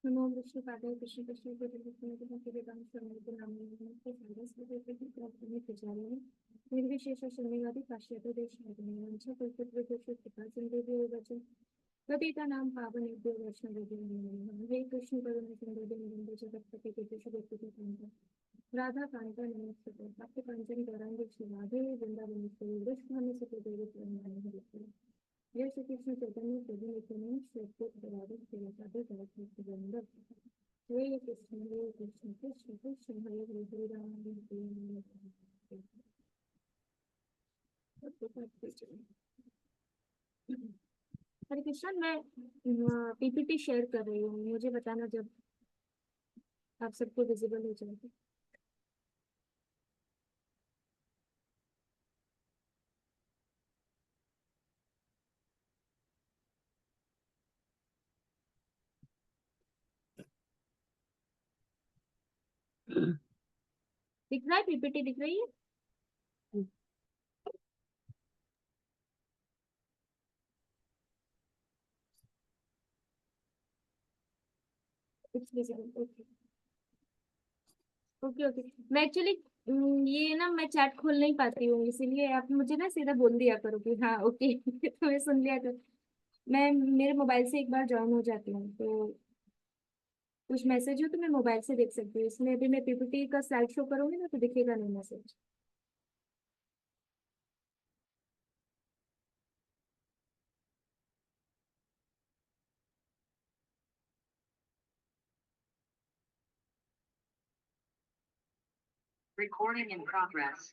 नमो विष्णु पादाय कृष्ण कृष्ण के वेदांत स्वरूप के नाम में नमस्ते सारस के प्राप्ति में प्रचारण निर्विशेष शून्यवादी पाश्चात्य देश में वंश कल्पित विदेश कृपा सिंधु वचन गीता नाम पावन युग वैष्णव हरे कृष्ण करुण सिंधु निरंतर जगतपति के विश्व व्यक्ति के कांता राधा कांता नमस्ते भक्त कांचन गौरांग श्री राधे वृंदावन कृष्ण हमें सत्य देवी जय श्री कृष्ण चैतन्य प्रभु नित्यानंद श्री अद्वैत गदाधर श्रीवासादि सरस्वती वृंदावन हरे कृष्ण कृष्ण कृष्ण हरे हरे हरे राम हरे कृष्ण। मैं पीपीटी शेयर कर रही हूँ, मुझे बताना जब आप सबको विजिबल हो जाएगी। दिख रहा है? पीपीटी दिख रही है? It's visible. Okay okay okay. मैं एक्चुअली ये ना मैं चैट खोल नहीं पाती हूँ, इसीलिए आप मुझे ना सीधा बोल दिया करो कि हाँ ओके तो मैं सुन लिया कर। मैं मेरे मोबाइल से एक बार ज्वाइन हो जाती हूँ, तो कुछ मैसेज हो तो मैं मोबाइल से देख सकती हूँ। इसमें अभी मैं पीपीटी का स्लाइड शो करूंगी ना तो दिखेगा नहीं message. Recording in progress.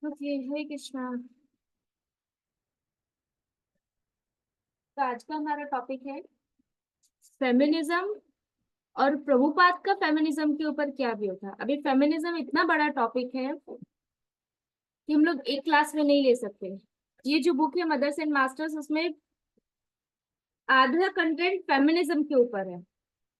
Okay Hare Krishna. तो आज का हमारा टॉपिक है फेमिनिज्म और प्रभुपाद का फेमिनिज्म के ऊपर क्या व्यू था। अभी फेमिनिज्म इतना बड़ा टॉपिक है कि हम लोग एक क्लास में नहीं ले सकते। ये जो बुक है मदर्स एंड मास्टर्स, उसमें आधा कंटेंट फेमिनिज्म के ऊपर है।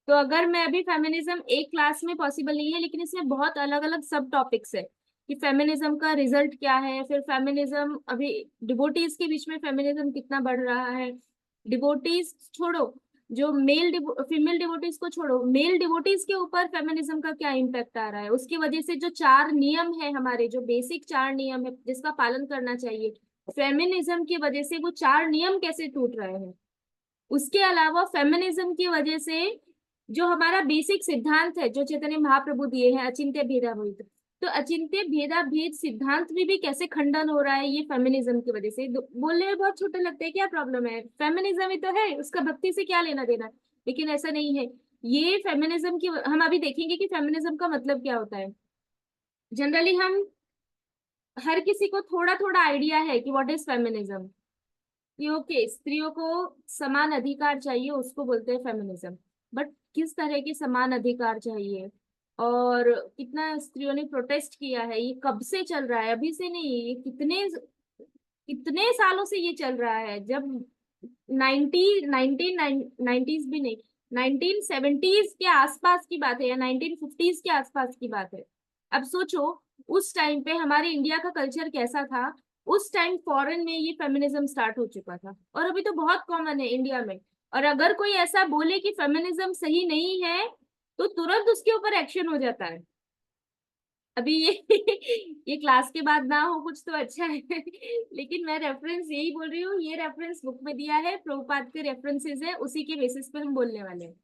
तो अगर मैं अभी फेमिनिज्म एक क्लास में पॉसिबल नहीं है, लेकिन इसमें बहुत अलग अलग सब टॉपिक्स है कि फेमिनिज्म का रिजल्ट क्या है, फिर फेमिनिज्म अभी डिवोटीज के बीच में फेमिनिज्म कितना बढ़ रहा है। डिवोटीज छोड़ो, जो फीमेल डिवोटीज को छोड़ो, मेल डिवोटीज के ऊपर फेमिनिज्म का क्या इम्पैक्ट आ रहा है, उसकी वजह से जो 4 नियम है हमारे, जो बेसिक 4 नियम है जिसका पालन करना चाहिए, फेमिनिज्म की वजह से वो 4 नियम कैसे टूट रहे हैं। उसके अलावा फेमिनिज्म की वजह से जो हमारा बेसिक सिद्धांत है जो चैतन्य महाप्रभु दिए हैं, अचिंत्य भेदाभेद, तो अचिंत्य भेदाभेद सिद्धांत में भी कैसे खंडन हो रहा है ये फेमिनिज्म की वजह से। बोलने में बहुत छोटे लगते हैं, क्या प्रॉब्लम है, फेमिनिज्म ही तो है, उसका भक्ति से क्या लेना देना। लेकिन ऐसा नहीं है। ये फेमिनिज्म की हम अभी देखेंगे कि फेमिनिज्म का मतलब क्या होता है। जनरली हम हर किसी को थोड़ा थोड़ा आइडिया है कि व्हाट इज फेमिनिज्म, कि ओके स्त्रियों को समान अधिकार चाहिए, उसको बोलते हैं फेमिनिज्म। बट किस तरह के समान अधिकार चाहिए और कितना स्त्रियों ने प्रोटेस्ट किया है, ये कब से चल रहा है, अभी से नहीं, ये कितने कितने सालों से ये चल रहा है। जब 1990s भी नहीं, 1970s के आसपास की बात है या 1950s के आसपास की बात है। अब सोचो उस टाइम पे हमारे इंडिया का कल्चर कैसा था। उस टाइम फॉरेन में ये फेमिनिज्म स्टार्ट हो चुका था और अभी तो बहुत कॉमन है इंडिया में। और अगर कोई ऐसा बोले कि फेमिनिज्म सही नहीं है तो तुरंत उसके ऊपर एक्शन हो जाता है। अभी ये ये क्लास के बाद ना हो कुछ तो अच्छा है लेकिन मैं रेफरेंस यही बोल रही हूँ, ये रेफरेंस बुक में दिया है, प्रभुपाद के रेफरेंसेस है, उसी के बेसिस पे हम बोलने वाले हैं।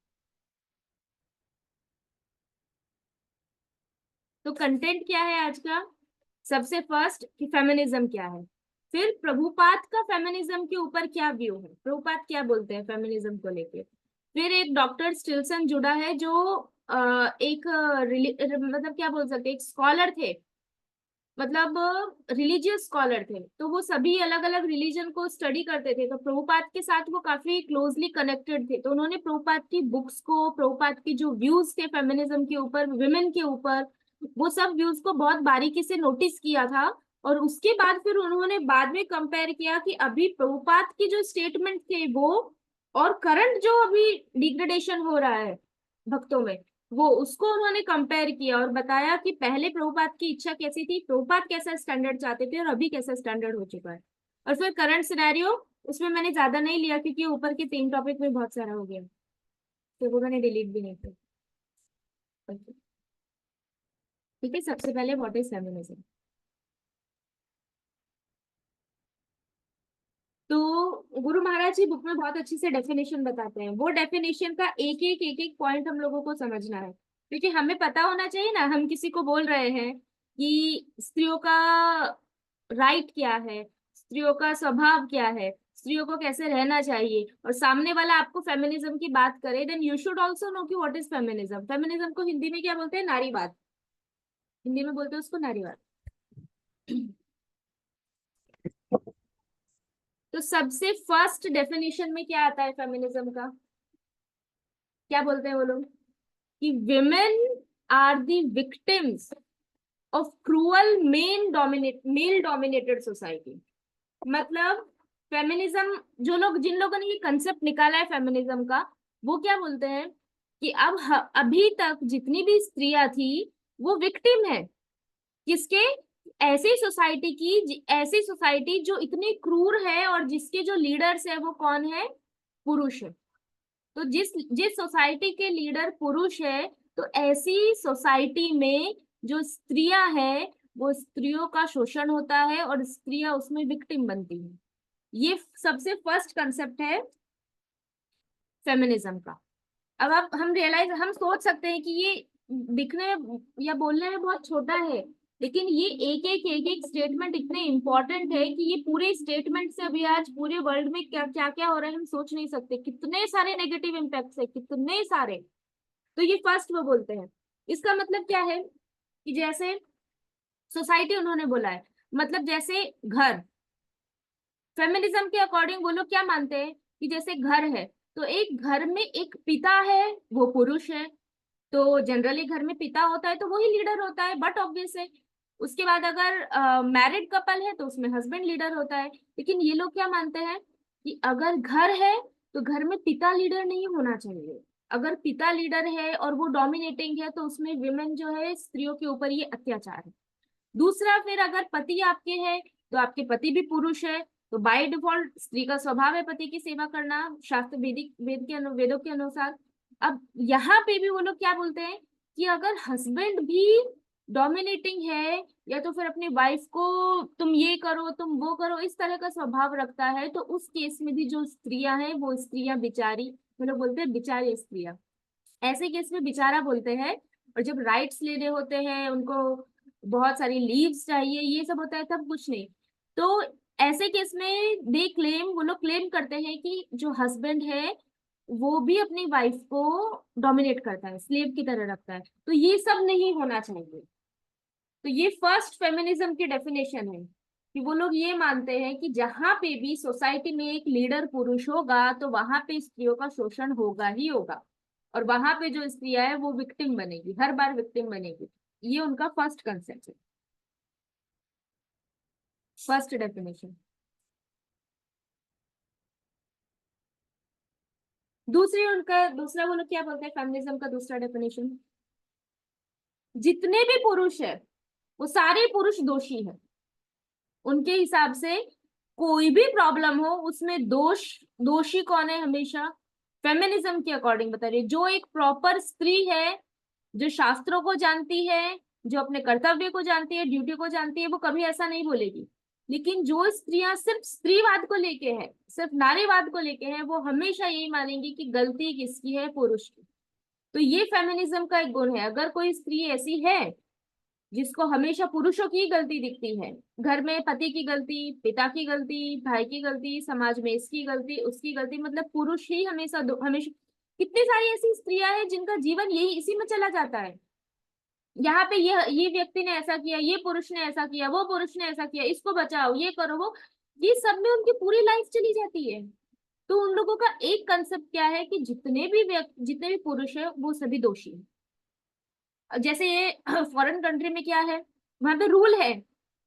तो कंटेंट क्या है आज का। सबसे फर्स्ट कि फेमिनिज्म क्या है, फिर प्रभुपाद का फेमिनिज्म के ऊपर क्या व्यू है, प्रभुपाद क्या बोलते हैं फेमिनिज्म को लेके। फिर एक डॉक्टर स्टिल्सन जुड़ा है जो एक मतलब क्या बोल सकते हैं, एक स्कॉलर थे मतलब रिलीजियस स्कॉलर थे, तो वो सभी अलग अलग रिलीजन को स्टडी करते थे, तो प्रभुपाद के साथ वो काफी क्लोजली कनेक्टेड थे। तो उन्होंने प्रभुपाद की बुक्स को, प्रभुपाद की जो व्यूज थे फेमिनिज्म के ऊपर, विमेन के ऊपर, वो सब व्यूज को बहुत बारीकी से नोटिस किया था। और उसके बाद फिर उन्होंने बाद में कंपेयर किया कि अभी प्रभुपाद की जो स्टेटमेंट थे वो, और करंट जो अभी डिग्रेडेशन हो रहा है भक्तों में, वो उसको उन्होंने कंपेयर किया और बताया कि पहले प्रभुपाद की इच्छा कैसी थी, प्रभुपाद कैसा स्टैंडर्ड चाहते थे, और अभी कैसा स्टैंडर्ड हो चुका है। और फिर करंट सिनेरियो, उसमें मैंने ज्यादा नहीं लिया क्योंकि ऊपर के 3 टॉपिक में बहुत सारा हो गया, तो वो मैंने डिलीट भी नहीं किया। ठीक है, सबसे पहले व्हाट इज फेमिनिज्म। तो गुरु महाराज जी बुक में बहुत अच्छी से डेफिनेशन बताते हैं, वो डेफिनेशन का एक एक पॉइंट हम लोगों को समझना है, क्योंकि हमें पता होना चाहिए ना, हम किसी को बोल रहे हैं कि स्त्रियों का राइट क्या है, स्त्रियों का स्वभाव क्या है, स्त्रियों को कैसे रहना चाहिए, और सामने वाला आपको फेमिनिज्म की बात करे, then you should also know कि व्हाट इज फेमिनिज्म। फेमिनिज्म को हिंदी में क्या बोलते हैं? नारीवाद। हिंदी में बोलते हैं उसको नारीवाद। तो सबसे फर्स्ट डेफिनेशन में क्या आता है फेमिनिज्म का? क्या बोलते हैं वो लोग? कि women are the victims of cruel male dominated society. मतलब फेमिनिज्म, जो लोग, जिन लोगों ने ये कंसेप्ट निकाला है फेमिनिज्म का, वो क्या बोलते हैं कि अब अभी तक जितनी भी स्त्रियां थी वो विक्टिम है। किसके? ऐसी सोसाइटी की, ऐसी सोसाइटी जो इतनी क्रूर है और जिसके जो लीडर्स है वो कौन है? पुरुष है। तो जिस जिस सोसाइटी के लीडर पुरुष है, तो ऐसी सोसाइटी में जो स्त्रियां हैं, वो स्त्रियों का शोषण होता है और स्त्रियां उसमें विक्टिम बनती हैं। ये सबसे फर्स्ट कंसेप्ट है फेमिनिज्म का। अब आप हम रियलाइज, हम सोच सकते हैं कि ये दिखने या बोलने में बहुत छोटा है, लेकिन ये एक एक स्टेटमेंट इतने इंपॉर्टेंट है कि ये पूरे स्टेटमेंट से अभी आज पूरे वर्ल्ड में क्या क्या क्या हो रहा है हम सोच नहीं सकते। कितने सारे नेगेटिव इम्पैक्ट्स है, कितने सारे। तो ये फर्स्ट वो बोलते हैं। इसका मतलब क्या है कि जैसे सोसाइटी उन्होंने बोला है, मतलब जैसे घर, फेमिनिज्म के अकॉर्डिंग वो लोग क्या मानते हैं कि जैसे घर है, तो एक घर में एक पिता है, वो पुरुष है। तो जनरली घर में पिता होता है तो वही लीडर होता है, बट ऑब्वियस है। उसके बाद अगर मैरिड कपल है तो उसमें हस्बैंड लीडर होता है। लेकिन ये लोग क्या मानते हैं कि अगर घर है तो घर में पिता लीडर नहीं होना चाहिए। अगर पिता लीडर है और वो डोमिनेटिंग है तो उसमें विमेन जो है, स्त्रियों के ऊपर ये अत्याचार है। दूसरा, फिर अगर पति आपके हैं तो आपके पति भी पुरुष है, तो बाय डिफॉल्ट स्त्री का स्वभाव है पति की सेवा करना, शास्त्र वेदों के अनुसार। अब यहाँ पे भी वो लोग क्या बोलते हैं कि अगर हस्बैंड भी डोमिनेटिंग है, या तो फिर अपनी वाइफ को तुम ये करो तुम वो करो इस तरह का स्वभाव रखता है, तो उस केस में भी जो स्त्रियां हैं वो स्त्रियां बिचारी, वो लोग बोलते हैं बिचारी स्त्रियां, ऐसे केस में बेचारा बोलते हैं। और जब राइट्स लेने होते हैं उनको, बहुत सारी लीव्स चाहिए, ये सब होता है, तब कुछ नहीं। तो ऐसे केस में दे क्लेम, वो लोग क्लेम करते हैं कि जो हस्बैंड है वो भी अपनी वाइफ को डोमिनेट करता है, स्लेव की तरह रखता है, तो ये सब नहीं होना चाहिए। तो ये फर्स्ट फेमिनिज्म की डेफिनेशन है कि वो लोग ये मानते हैं कि जहां पे भी सोसाइटी में एक लीडर पुरुष होगा तो वहां पे स्त्रियों का शोषण होगा ही होगा, और वहां पे जो स्त्रियां है वो विक्टिम बनेगी, हर बार विक्टिम बनेगी। ये उनका फर्स्ट कंसेप्ट है, फर्स्ट डेफिनेशन। दूसरी, उनका दूसरा, वो लोग क्या बोलते हैं फेमिनिज्म का दूसरा डेफिनेशन? जितने भी पुरुष है वो सारे पुरुष दोषी है। उनके हिसाब से कोई भी प्रॉब्लम हो उसमें दोषी कौन है हमेशा? फेमिनिज्म के अकॉर्डिंग बता रही है, जो एक प्रॉपर स्त्री है, जो शास्त्रों को जानती है, जो अपने कर्तव्य को जानती है, ड्यूटी को जानती है, वो कभी ऐसा नहीं बोलेगी। लेकिन जो स्त्रियां सिर्फ स्त्रीवाद को लेके है, सिर्फ नारीवाद को लेके है, वो हमेशा यही मानेंगी कि गलती किसकी है? पुरुष की। तो ये फेमिनिज्म का एक गुण है। अगर कोई स्त्री ऐसी है जिसको हमेशा पुरुषों की गलती दिखती है, घर में पति की गलती, पिता की गलती, भाई की गलती, समाज में इसकी गलती उसकी गलती, मतलब पुरुष ही हमेशा हमेशा, कितनी सारी ऐसी स्त्रियां हैं जिनका जीवन यही इसी में चला जाता है। यहाँ पे ये व्यक्ति ने ऐसा किया, ये पुरुष ने ऐसा किया, वो पुरुष ने ऐसा किया, इसको बचाओ, ये करो, वो, ये सब में उनकी पूरी लाइफ चली जाती है। तो उन लोगों का एक कंसेप्ट क्या है कि जितने भी पुरुष है वो सभी दोषी है। जैसे फॉरेन कंट्री में क्या है, वहां पे रूल है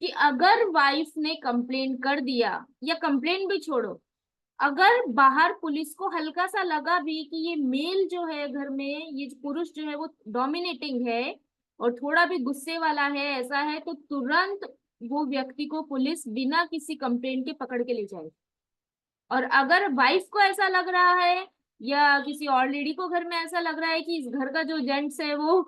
कि अगर वाइफ ने कंप्लेन कर दिया, या कंप्लेन भी छोड़ो, अगर बाहर पुलिस को हल्का सा लगा भी कि ये मेल जो है घर में, ये जो पुरुष जो है वो डोमिनेटिंग है और थोड़ा भी गुस्से वाला है, ऐसा है, तो तुरंत वो व्यक्ति को पुलिस बिना किसी कंप्लेन के पकड़ के ले जाए। और अगर वाइफ को ऐसा लग रहा है या किसी और लेडी को घर में ऐसा लग रहा है कि इस घर का जो जेंट्स है वो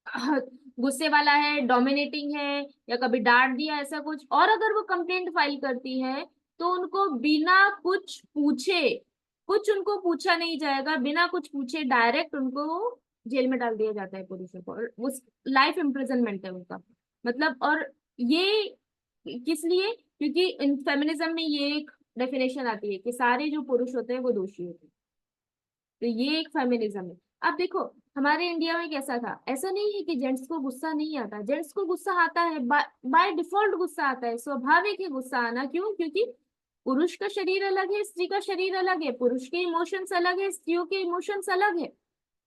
गुस्से वाला है, डोमिनेटिंग है, या कभी डांट दिया ऐसा कुछ, और अगर वो कंप्लेंट फाइल करती है, तो उनको बिना कुछ पूछे, कुछ उनको पूछा नहीं जाएगा, बिना कुछ पूछे डायरेक्ट उनको जेल में डाल दिया जाता है पुलिसों को, और उस लाइफ इम्प्रिजनमेंट है उनका मतलब। और ये किस लिए? क्योंकि इन फेमिनिज्म में ये एक डेफिनेशन आती है कि सारे जो पुरुष होते हैं वो दोषी होते हैं। तो ये एक फेमिनिज्म है। अब देखो, हमारे इंडिया में कैसा था, ऐसा नहीं है कि जेंट्स को गुस्सा नहीं आता, जेंट्स को गुस्सा आता है, बाय डिफॉल्ट गुस्सा आता है, स्वाभाविक है गुस्सा आना। क्यों? क्योंकि पुरुष का शरीर अलग है, स्त्री का शरीर अलग है, पुरुष के इमोशंस अलग है, स्त्रियों के इमोशंस अलग है।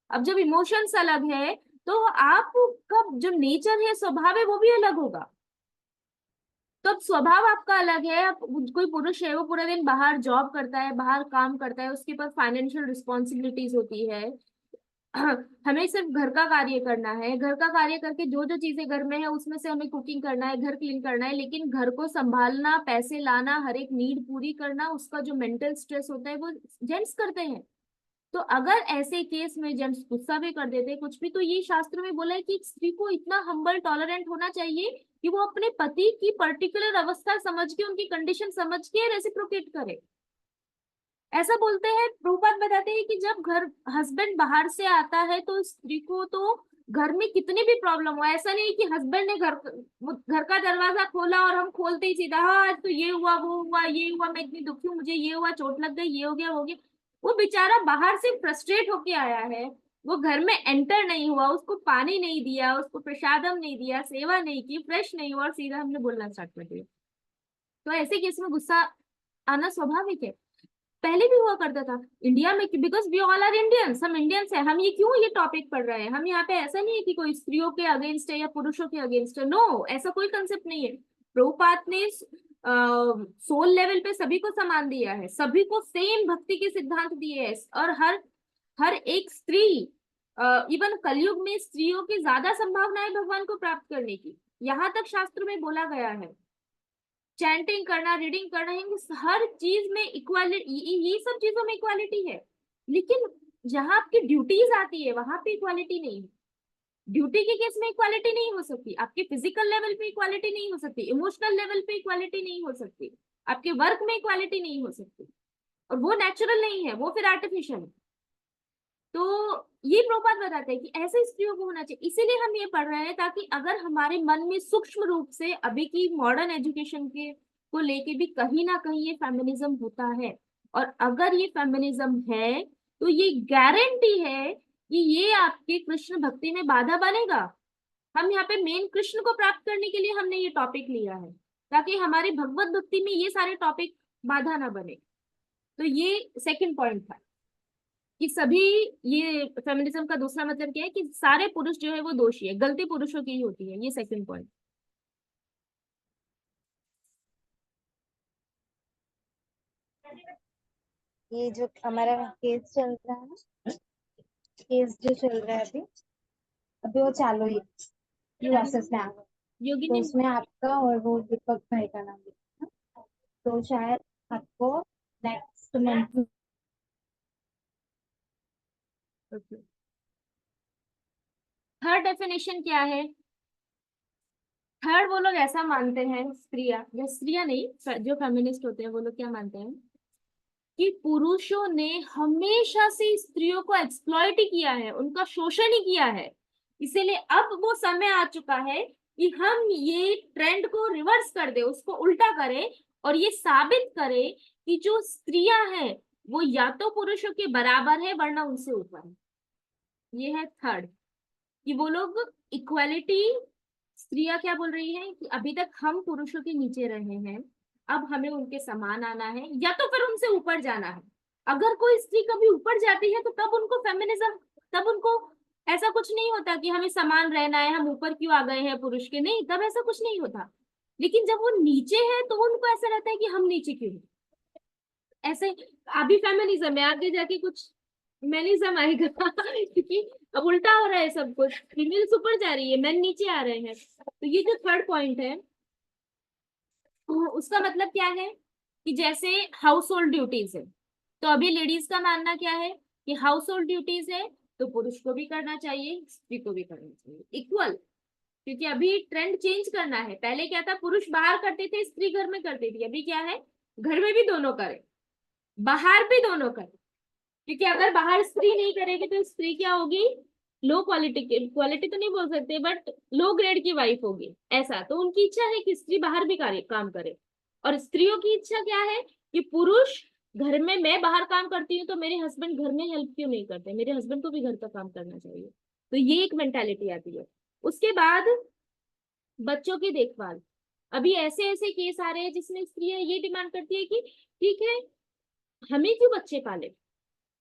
अब जब इमोशंस अलग है, तो आपका जो नेचर है, स्वभाव है, वो भी अलग होगा। तो अब स्वभाव आपका अलग है। अब कोई पुरुष है, वो पूरा दिन बाहर जॉब करता है, बाहर काम करता है, उसके पास फाइनेंशियल रिस्पॉन्सिबिलिटीज होती है। हमें सिर्फ घर का कार्य करना है, घर का कार्य करके जो जो चीजें घर में है उसमें से हमें कुकिंग करना है, घर क्लीन करना है, लेकिन घर को संभालना, पैसे लाना, हर एक नीड पूरी करना, उसका जो मेंटल स्ट्रेस होता है वो जेंट्स करते हैं। तो अगर ऐसे केस में जेंट्स गुस्सा भी कर देते हैं कुछ भी, तो ये शास्त्र में बोला है कि एक स्त्री को इतना हम्बल टॉलरेंट होना चाहिए कि वो अपने पति की पर्टिकुलर अवस्था समझ के, उनकी कंडीशन समझ के रेसिप्रोकेट करे। ऐसा बोलते हैं, प्रभुपाद बताते हैं कि जब घर हस्बैंड बाहर से आता है तो स्त्री को तो घर में कितनी भी प्रॉब्लम हो, ऐसा नहीं कि हस्बैंड ने घर का दरवाजा खोला और हम खोलते ही सीधा, हाँ आज तो ये हुआ, वो हुआ, ये हुआ, मैं इतनी दुखी हूँ, मुझे ये हुआ, चोट लग गई, ये हो गया, वो हो गया। वो बेचारा बाहर से फ्रस्ट्रेट होके आया है, वो घर में एंटर नहीं हुआ, उसको पानी नहीं दिया, उसको प्रसादम नहीं दिया, सेवा नहीं की, फ्रेश नहीं हुआ, और सीधा हमने बोलना स्टार्ट कर दिया। तो ऐसे केस में गुस्सा आना स्वाभाविक है। पहले भी हुआ करता था इंडिया में, because we all are Indians, हम इंडियंस हैं। हम ये क्यों ये टॉपिक पढ़ रहे हैं? हम यहाँ पे ऐसा नहीं है कि कोई स्त्रियों के अगेंस्ट है या पुरुषों के अगेंस्ट है, नो, ऐसा कोई कंसेप्ट नहीं है। प्रभुपाद ने सोल लेवल पे सभी को समान दिया है, सभी को सेम भक्ति के सिद्धांत दिए हैं, और हर हर एक स्त्री, इवन कलयुग में स्त्रियों की ज्यादा संभावना है भगवान को प्राप्त करने की, यहाँ तक शास्त्र में बोला गया है। चैंटिंग करना, रीडिंग करना, हर चीज में इक्वालिटी, ये सब चीजों में इक्वालिटी है। लेकिन जहां आपकी ड्यूटीज आती है वहां पे इक्वालिटी नहीं है। ड्यूटी के केस में इक्वालिटी नहीं हो सकती, आपके फिजिकल लेवल पे इक्वालिटी नहीं हो सकती, इमोशनल लेवल पे इक्वालिटी नहीं हो सकती, आपके वर्क में इक्वालिटी नहीं हो सकती, और वो नेचुरल नहीं है, वो फिर आर्टिफिशियल है। तो ये प्रभुपाद बताते हैं कि ऐसे स्त्रियों को होना चाहिए। इसीलिए हम ये पढ़ रहे हैं, ताकि अगर हमारे मन में सूक्ष्म रूप से अभी की मॉडर्न एजुकेशन के को लेके भी कहीं ना कहीं ये फेमिनिज्म होता है, और अगर ये फेमिनिज्म है, तो ये गारंटी है कि ये आपके कृष्ण भक्ति में बाधा बनेगा। हम यहाँ पे मेन कृष्ण को प्राप्त करने के लिए हमने ये टॉपिक लिया है, ताकि हमारी भगवत भक्ति में ये सारे टॉपिक बाधा ना बने। तो ये सेकंड पॉइंट था कि सभी, ये फेमिनिज्म का दूसरा मतलब क्या है कि सारे पुरुष जो है वो दोषी है, गलती पुरुषों की ही होती है, ये सेकंड पॉइंट। ये जो हमारा केस चल रहा है ना, केस जो चल रहा है अभी अभी वो चालू ही यूएसएस में आ गया। तो योगिनी। उसमें आपका और वो दीपक भाई का नाम लिखा है। तो शायद आपको नेक्स्ट मंथ। थर्ड डेफिनेशन क्या है? थर्ड, वो लोग ऐसा मानते हैं, स्त्रियां, या स्त्रियां नहीं, जो फेमिनिस्ट होते हैं वो लोग क्या मानते हैं कि पुरुषों ने हमेशा से स्त्रियों को एक्सप्लॉइट ही किया है, उनका शोषण ही किया है। इसीलिए अब वो समय आ चुका है कि हम ये ट्रेंड को रिवर्स कर दे, उसको उल्टा करें, और ये साबित करें कि जो स्त्रियां हैं वो या तो पुरुषों के बराबर है, वरना उनसे ऊपर है। ये है थर्ड, कि वो लोग इक्वालिटी, स्त्रियां क्या बोल रही है कि अभी तक हम पुरुषों के नीचे रहे हैं, अब हमें उनके समान आना है या तो फिर उनसे ऊपर जाना है। अगर कोई स्त्री कभी ऊपर जाती है तो तब उनको फेमिनिज्म, तब उनको ऐसा कुछ नहीं होता कि हमें समान रहना है, हम ऊपर क्यों आ गए हैं पुरुष के, नहीं, तब ऐसा कुछ नहीं होता। लेकिन जब वो नीचे है तो उनको ऐसा रहता है कि हम नीचे क्यों हैं। ऐसे अभी फेमिनिज्म है, आगे जाके कुछ मेनिज्म आएगा क्योंकि अब उल्टा हो रहा है सब कुछ, फीमेल्स ऊपर जा रही है, मेन नीचे आ रहे हैं। तो ये जो थर्ड पॉइंट है, उसका मतलब क्या है कि जैसे हाउस होल्ड ड्यूटीज है, तो अभी लेडीज का मानना क्या है कि हाउस होल्ड ड्यूटीज है तो पुरुष को भी करना चाहिए, स्त्री को भी करना चाहिए, इक्वल। क्योंकि अभी ट्रेंड चेंज करना है, पहले क्या था, पुरुष बाहर करते थे, स्त्री घर में करती थी, अभी क्या है, घर में भी दोनों करे, बाहर भी दोनों करे। क्योंकि अगर बाहर स्त्री नहीं करेगी तो स्त्री क्या होगी, लो क्वालिटी की, क्वालिटी तो नहीं बोल सकते बट लो ग्रेड की वाइफ होगी। ऐसा तो उनकी इच्छा है कि स्त्री बाहर भी काम करे, और स्त्रियों की इच्छा क्या है कि पुरुष घर में, मैं बाहर काम करती हूँ तो मेरे हस्बैंड घर में हेल्प क्यों नहीं करते, मेरे हस्बैंड को भी घर का काम करना चाहिए। तो ये एक मेंटालिटी आती है। उसके बाद बच्चों की देखभाल, अभी ऐसे ऐसे केस आ रहे हैं जिसमें स्त्रियां ये डिमांड करती है कि ठीक है, हमें क्यों बच्चे पाले,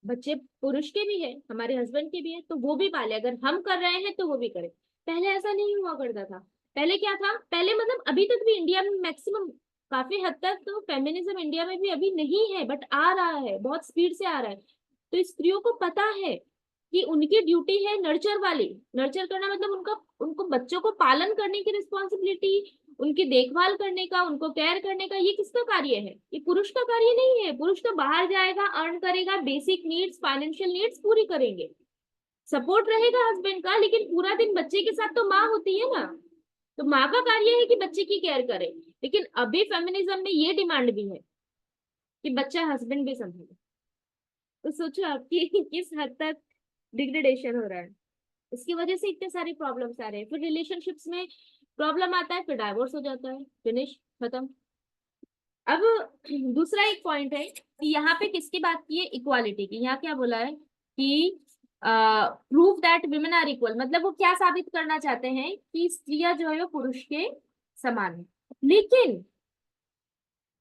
बच्चे पुरुष के भी है, हमारे हस्बैंड के भी है, तो वो भी पाले, अगर हम कर रहे हैं तो वो भी करे। पहले ऐसा नहीं हुआ करता था। पहले क्या था, पहले मतलब अभी तक भी इंडिया में मैक्सिमम, काफी हद तक तो फेमिनिज्म इंडिया में भी अभी नहीं है, बट आ रहा है, बहुत स्पीड से आ रहा है। तो स्त्रियों को पता है कि उनकी ड्यूटी है नर्चर वाली, नर्चर करना मतलब उनका, उनको बच्चों को पालन करने की रिस्पॉन्सिबिलिटी, उनकी देखभाल करने का, उनको केयर करने का, ये किसका कार्य है, ये पुरुष का कार्य नहीं है। पुरुष तो बाहर जाएगा, अर्न करेगा, बेसिक नीड्स, फाइनेंशियल नीड्स पूरी करेंगे, सपोर्ट रहेगा हस्बैंड का, लेकिन पूरा दिन बच्चे के साथ तो माँ होती है ना, तो माँ का कार्य है कि बच्चे की केयर करे। लेकिन अभी फेमिनिज्म में ये डिमांड भी है कि बच्चा हस्बैंड भी संभाले। तो सोचो आपकी किस हद तक डिग्रेडेशन हो रहा है। इसकी वजह से इतने सारे प्रॉब्लम्स आ रहे हैं, फिर रिलेशनशिप्स में प्रॉब्लम आता है, फिर डाइवोर्स हो जाता है, फिनिश, खत्म। अब दूसरा एक पॉइंट है कि यहाँ पे किसकी बात की है, इक्वालिटी की। यहाँ क्या बोला है कि prove that women are equal, मतलब वो क्या साबित करना चाहते हैं कि स्त्रियां जो है वो पुरुष के समान है। लेकिन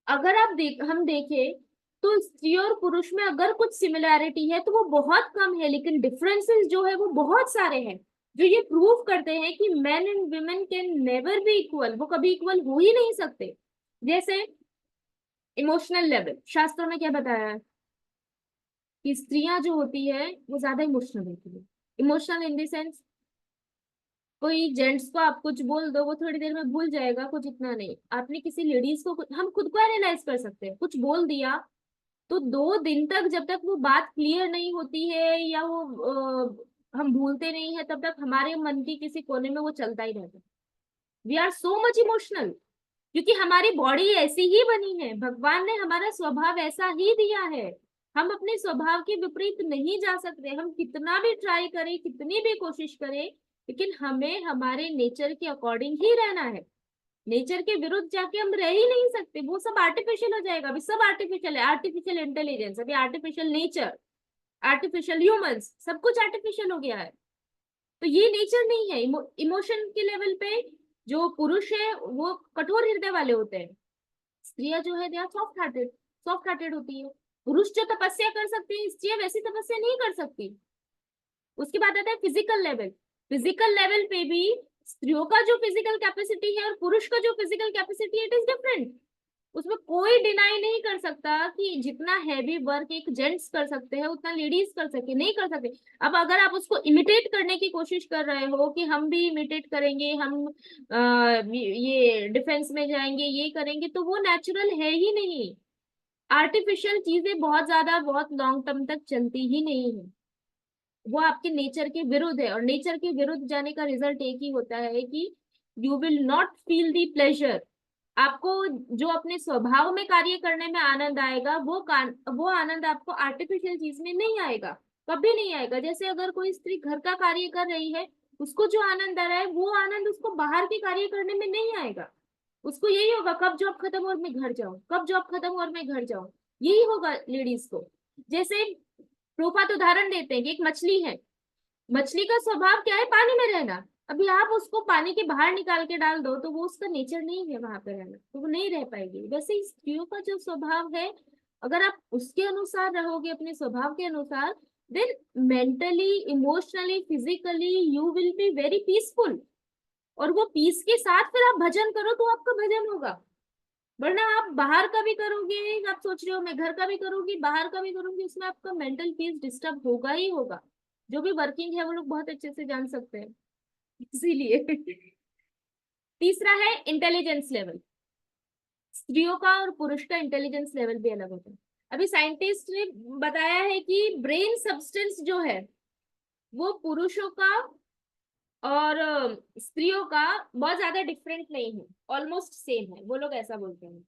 अगर हम देखें तो स्त्री और पुरुष में अगर कुछ सिमिलैरिटी है तो वो बहुत कम है, लेकिन डिफरेंसेस जो है वो बहुत सारे हैं, जो ये प्रूव करते हैं कि main and women can never be equal, वो कभी इक्वल हो ही नहीं सकते। जैसे इमोशनल लेवल, शास्त्रों में क्या बताया है कि स्त्रियां जो होती है वो ज्यादा इमोशनल होती है। इमोशनल इन द सेंस, कोई जेंट्स को आप कुछ बोल दो वो थोड़ी देर में भूल जाएगा, कुछ इतना नहीं। आपने किसी लेडीज को हम खुद को एनालाइज कर सकते हैं, कुछ बोल दिया तो 2 दिन तक जब तक वो बात क्लियर नहीं होती है या वो हम भूलते नहीं है, तब तक हमारे मन की किसी कोने में वो चलता ही रहता है। We are so much emotional, क्योंकि हमारी बॉडी ऐसी ही बनी है, भगवान ने हमारा स्वभाव ऐसा ही दिया है। हम अपने स्वभाव के विपरीत नहीं जा सकते, हम कितना भी ट्राई करें, कितनी भी कोशिश करें, लेकिन हमें हमारे नेचर के अकॉर्डिंग ही रहना है। नेचर के विरुद्ध जाके हम रह ही नहीं सकते, वो सब आर्टिफिशियल हो जाएगा। अभी सब आर्टिफिशियल है, आर्टिफिशियल इंटेलिजेंस, अभी आर्टिफिशियल नेचर, आर्टिफिशियल ह्यूमंस, सब कुछ आर्टिफिशियल हो गया है। तो ये नेचर नहीं है। इमोशन के लेवल पे जो पुरुष है वो कठोर हृदय वाले होते हैं, स्त्रियां जो है they are soft hearted, soft hearted होती है। पुरुष जो तपस्या कर सकते हैं, स्त्रियां वैसी तपस्या नहीं कर सकती। उसके बाद आता है फिजिकल लेवल। फिजिकल लेवल पे भी स्त्रियों का जो फिजिकल कैपेसिटी है और पुरुष का जो फिजिकल कैपेसिटी है, इट इज डिफरेंट। उसमें कोई डिनाई नहीं कर सकता कि जितना हैवी वर्क एक जेंट्स कर सकते हैं उतना लेडीज कर सके, नहीं कर सकते। अब अगर आप उसको इमिटेट करने की कोशिश कर रहे हो कि हम भी इमिटेट करेंगे, हम ये डिफेंस में जाएंगे, ये करेंगे, तो वो नेचुरल है ही नहीं। आर्टिफिशियल चीजें बहुत ज्यादा, बहुत लॉन्ग टर्म तक चलती ही नहीं है, वो आपके नेचर के विरुद्ध है। और नेचर के विरुद्ध जाने का रिजल्ट एक ही होता है कि you will not feel the pleasure. आपको जो अपने स्वभाव में कार्य करने में आनंद आएगा, वो आनंद आपको आर्टिफिशियल चीज में नहीं आएगा, कभी नहीं आएगा। जैसे अगर कोई स्त्री घर का कार्य कर रही है, उसको जो आनंद आ रहा है वो आनंद उसको बाहर के कार्य करने में नहीं आएगा। उसको यही होगा कब जॉब खत्म हो और मैं घर जाऊं, कब जॉब खत्म हो और मैं घर जाऊं, यही होगा लेडीज को। जैसे प्रोपात उदाहरण देते हैं कि एक मछली है, मछली का स्वभाव क्या है, पानी में रहना। अभी आप उसको पानी के बाहर निकाल के डाल दो तो वो उसका नेचर नहीं है वहां पे रहना, तो वो नहीं रह पाएगी। वैसे ही स्त्रियों का जो स्वभाव है, अगर आप उसके अनुसार रहोगे, अपने स्वभाव के अनुसार, then mentally, emotionally, physically you will be very peaceful. और वो पीस के साथ फिर आप भजन करो तो आपका भजन होगा। वरना आप बाहर का भी करोगे, आप सोच रहे हो मैं घर का भी करूंगी बाहर का भी करूंगी, उसमें आपका मेंटल पीस डिस्टर्ब होगा ही होगा। जो भी वर्किंग है वो लोग बहुत अच्छे से जान सकते हैं, इसीलिए। तीसरा है इंटेलिजेंस लेवल। स्त्रियों का और पुरुष का इंटेलिजेंस लेवल भी अलग होता है। अभी साइंटिस्ट ने बताया है कि ब्रेन सब्सटेंस जो है वो पुरुषों का और स्त्रियों का बहुत ज्यादा डिफरेंट नहीं है, ऑलमोस्ट सेम है, वो लोग ऐसा बोलते हैं।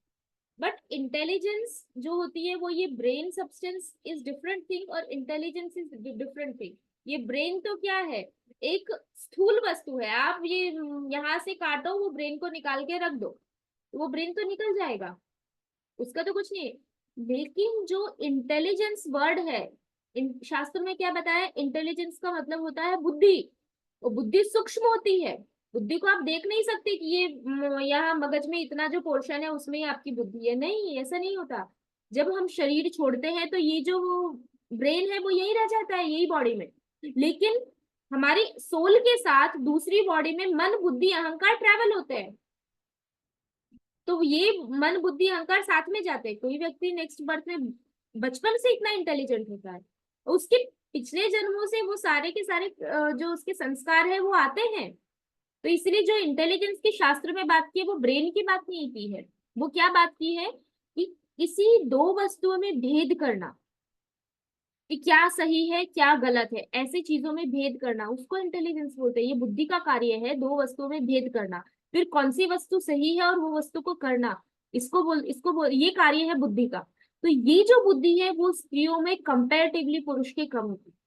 बट इंटेलिजेंस जो होती है वो, ये brain substance is different thing और इंटेलिजेंस इज डिफरेंट थिंग। ये ब्रेन तो क्या है, एक स्थूल वस्तु है। आप ये यहाँ से काटो, वो ब्रेन को निकाल के रख दो, तो वो ब्रेन तो निकल जाएगा, उसका तो कुछ नहीं है। लेकिन जो इंटेलिजेंस वर्ड है, शास्त्र में क्या बताया, इंटेलिजेंस का मतलब होता है बुद्धि। वो बुद्धि सूक्ष्म होती है। बुद्धि को आप देख नहीं सकते कि ये यहाँ मगज में इतना जो पोर्शन है उसमें ही आपकी बुद्धि है, नहीं, ऐसा नहीं होता। जब हम शरीर छोड़ते हैं तो ये जो ब्रेन है वो यही रह जाता है, यही बॉडी में। लेकिन हमारी सोल के साथ दूसरी बॉडी में मन, बुद्धि, अहंकार ट्रैवल होते हैं। तो ये मन, बुद्धि, अहंकार साथ में जाते हैं। कोई व्यक्ति नेक्स्ट बर्थ में बचपन से इतना इंटेलिजेंट होता है, उसके पिछले जन्मों से वो सारे के सारे जो उसके संस्कार है वो आते हैं। तो इसलिए जो इंटेलिजेंस की शास्त्र में बात की है वो ब्रेन की बात नहीं की है। वो क्या बात की है कि किसी दो वस्तुओं में भेद करना, कि क्या सही है क्या गलत है, ऐसी चीजों में भेद करना, उसको इंटेलिजेंस बोलते हैं। ये बुद्धि का कार्य है, दो वस्तुओं में भेद करना, फिर कौन सी वस्तु सही है और वो वस्तु को करना, इसको बोल ये कार्य है बुद्धि का। तो ये जो बुद्धि है वो स्त्रियों में कंपैरेटिवली पुरुष के कम होती है।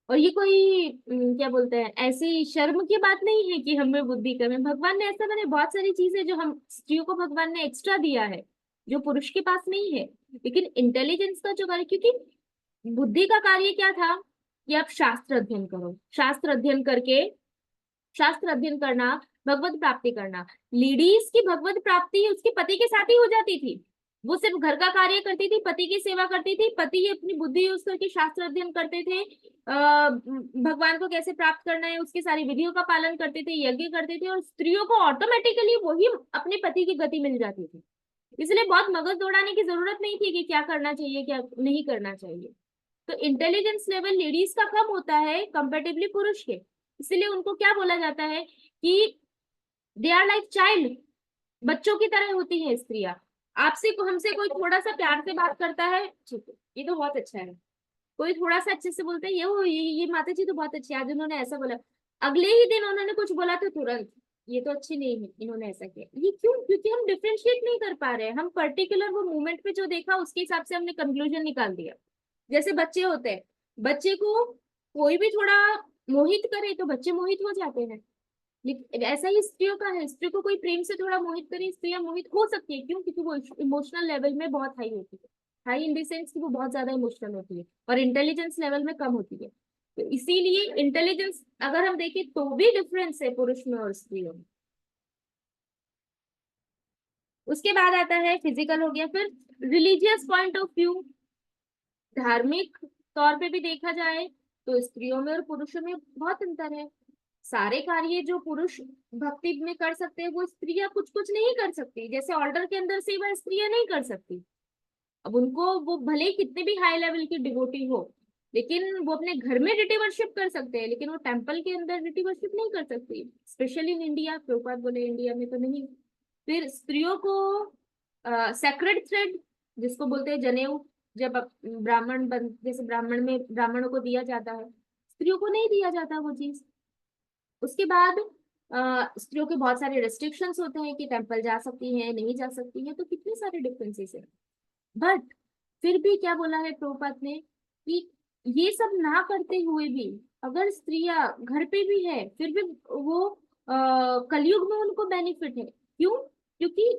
और ये कोई क्या बोलते हैं, ऐसी शर्म की बात नहीं है कि हमें बुद्धि कम है। भगवान ने ऐसा मैंने बहुत सारी चीजें जो हम स्त्रियों को भगवान ने एक्स्ट्रा दिया है, जो पुरुष के पास नहीं है। लेकिन इंटेलिजेंस का जो कार्य, क्योंकि बुद्धि का कार्य क्या था कि आप शास्त्र अध्ययन करो, शास्त्र अध्ययन करके, शास्त्र अध्ययन करना, भगवत प्राप्ति करना। लेडीज की भगवत प्राप्ति उसके पति के साथ ही हो जाती थी। वो सिर्फ घर का कार्य करती थी, पति की सेवा करती थी, पति अपनी बुद्धि यूज करके शास्त्र अध्ययन करते थे, भगवान को कैसे प्राप्त करना है उसकी सारी विधियों का पालन करते थे, यज्ञ करते थे, और स्त्रियों को ऑटोमेटिकली वही अपने पति की गति मिल जाती थी। इसलिए बहुत मगज दौड़ाने की जरूरत नहीं थी कि क्या करना चाहिए क्या नहीं करना चाहिए। तो इंटेलिजेंस लेवल लेडीज का कम होता है कंपेरेटिवली पुरुष के। इसलिए उनको क्या बोला जाता है कि दे आर लाइक चाइल्ड, बच्चों की तरह होती है स्त्रियां। आपसे हमसे कोई थोड़ा सा प्यार से बात करता है, ठीक है ये तो बहुत अच्छा है। कोई थोड़ा सा अच्छे से बोलते हैं, ये माता जी तो बहुत अच्छी है, आज उन्होंने ऐसा बोला, अगले ही दिन उन्होंने कुछ बोला तो तुरंत ये तो अच्छी नहीं है, इन्होंने ऐसा किया। ये क्यों? क्योंकि हम डिफ्रेंशिएट नहीं कर पा रहे हैं। हम पर्टिकुलर वो मोमेंट पे जो देखा उसके हिसाब से हमने कंक्लूजन निकाल दिया। जैसे बच्चे होते हैं, बच्चे को कोई भी थोड़ा मोहित करे तो बच्चे मोहित हो जाते हैं। लेकिन ऐसा ही स्त्रियों का है, स्त्री को कोई प्रेम से थोड़ा मोहित करे, स्त्रियां मोहित हो सकती है। क्यों? क्योंकि वो इमोशनल लेवल में बहुत हाई होती है। हाई इन द सेंस कि वो बहुत ज्यादा इमोशनल होती है, और इंटेलिजेंस लेवल में कम होती है। तो इसीलिए इंटेलिजेंस अगर हम देखें तो भी डिफरेंस है पुरुष में और स्त्रियों में। उसके बाद आता है फिजिकल, हो गया। फिर रिलीजियस पॉइंट ऑफ व्यू, धार्मिक तौर पे भी देखा जाए तो स्त्रियों में और पुरुषों में बहुत अंतर है। सारे कार्य जो पुरुष भक्ति में कर सकते हैं वो स्त्रियां कुछ कुछ नहीं कर सकती। जैसे ऑर्डर के अंदर से वह स्त्रियां नहीं कर सकती। अब उनको, वो भले ही कितने भी हाई लेवल की डिवोटी हो, लेकिन वो अपने घर में डिटी वर्शिप कर सकते हैं, लेकिन वो टेम्पल के अंदर डिटी वर्शिप नहीं कर सकती, स्पेशली इन इंडिया। प्रभुपाद बोले इंडिया में तो नहीं। फिर स्त्रियों को सेक्रेड थ्रेड, जिसको बोलते हैं जनेऊ, जब ब्राह्मण बन, जैसे ब्राह्मण में ब्राह्मणों को दिया जाता है, स्त्रियों को नहीं दिया जाता वो चीज। उसके बाद स्त्रियों के बहुत सारे रेस्ट्रिक्शंस होते हैं कि टेम्पल जा सकती हैं नहीं जा सकती हैं, तो कितने सारे डिफरेंसेस है। बट फिर भी क्या बोला है प्रभुपाद ने कि ये सब ना करते हुए भी अगर स्त्रियां घर पे भी है फिर भी वो कलयुग में उनको बेनिफिट है। क्यों? क्योंकि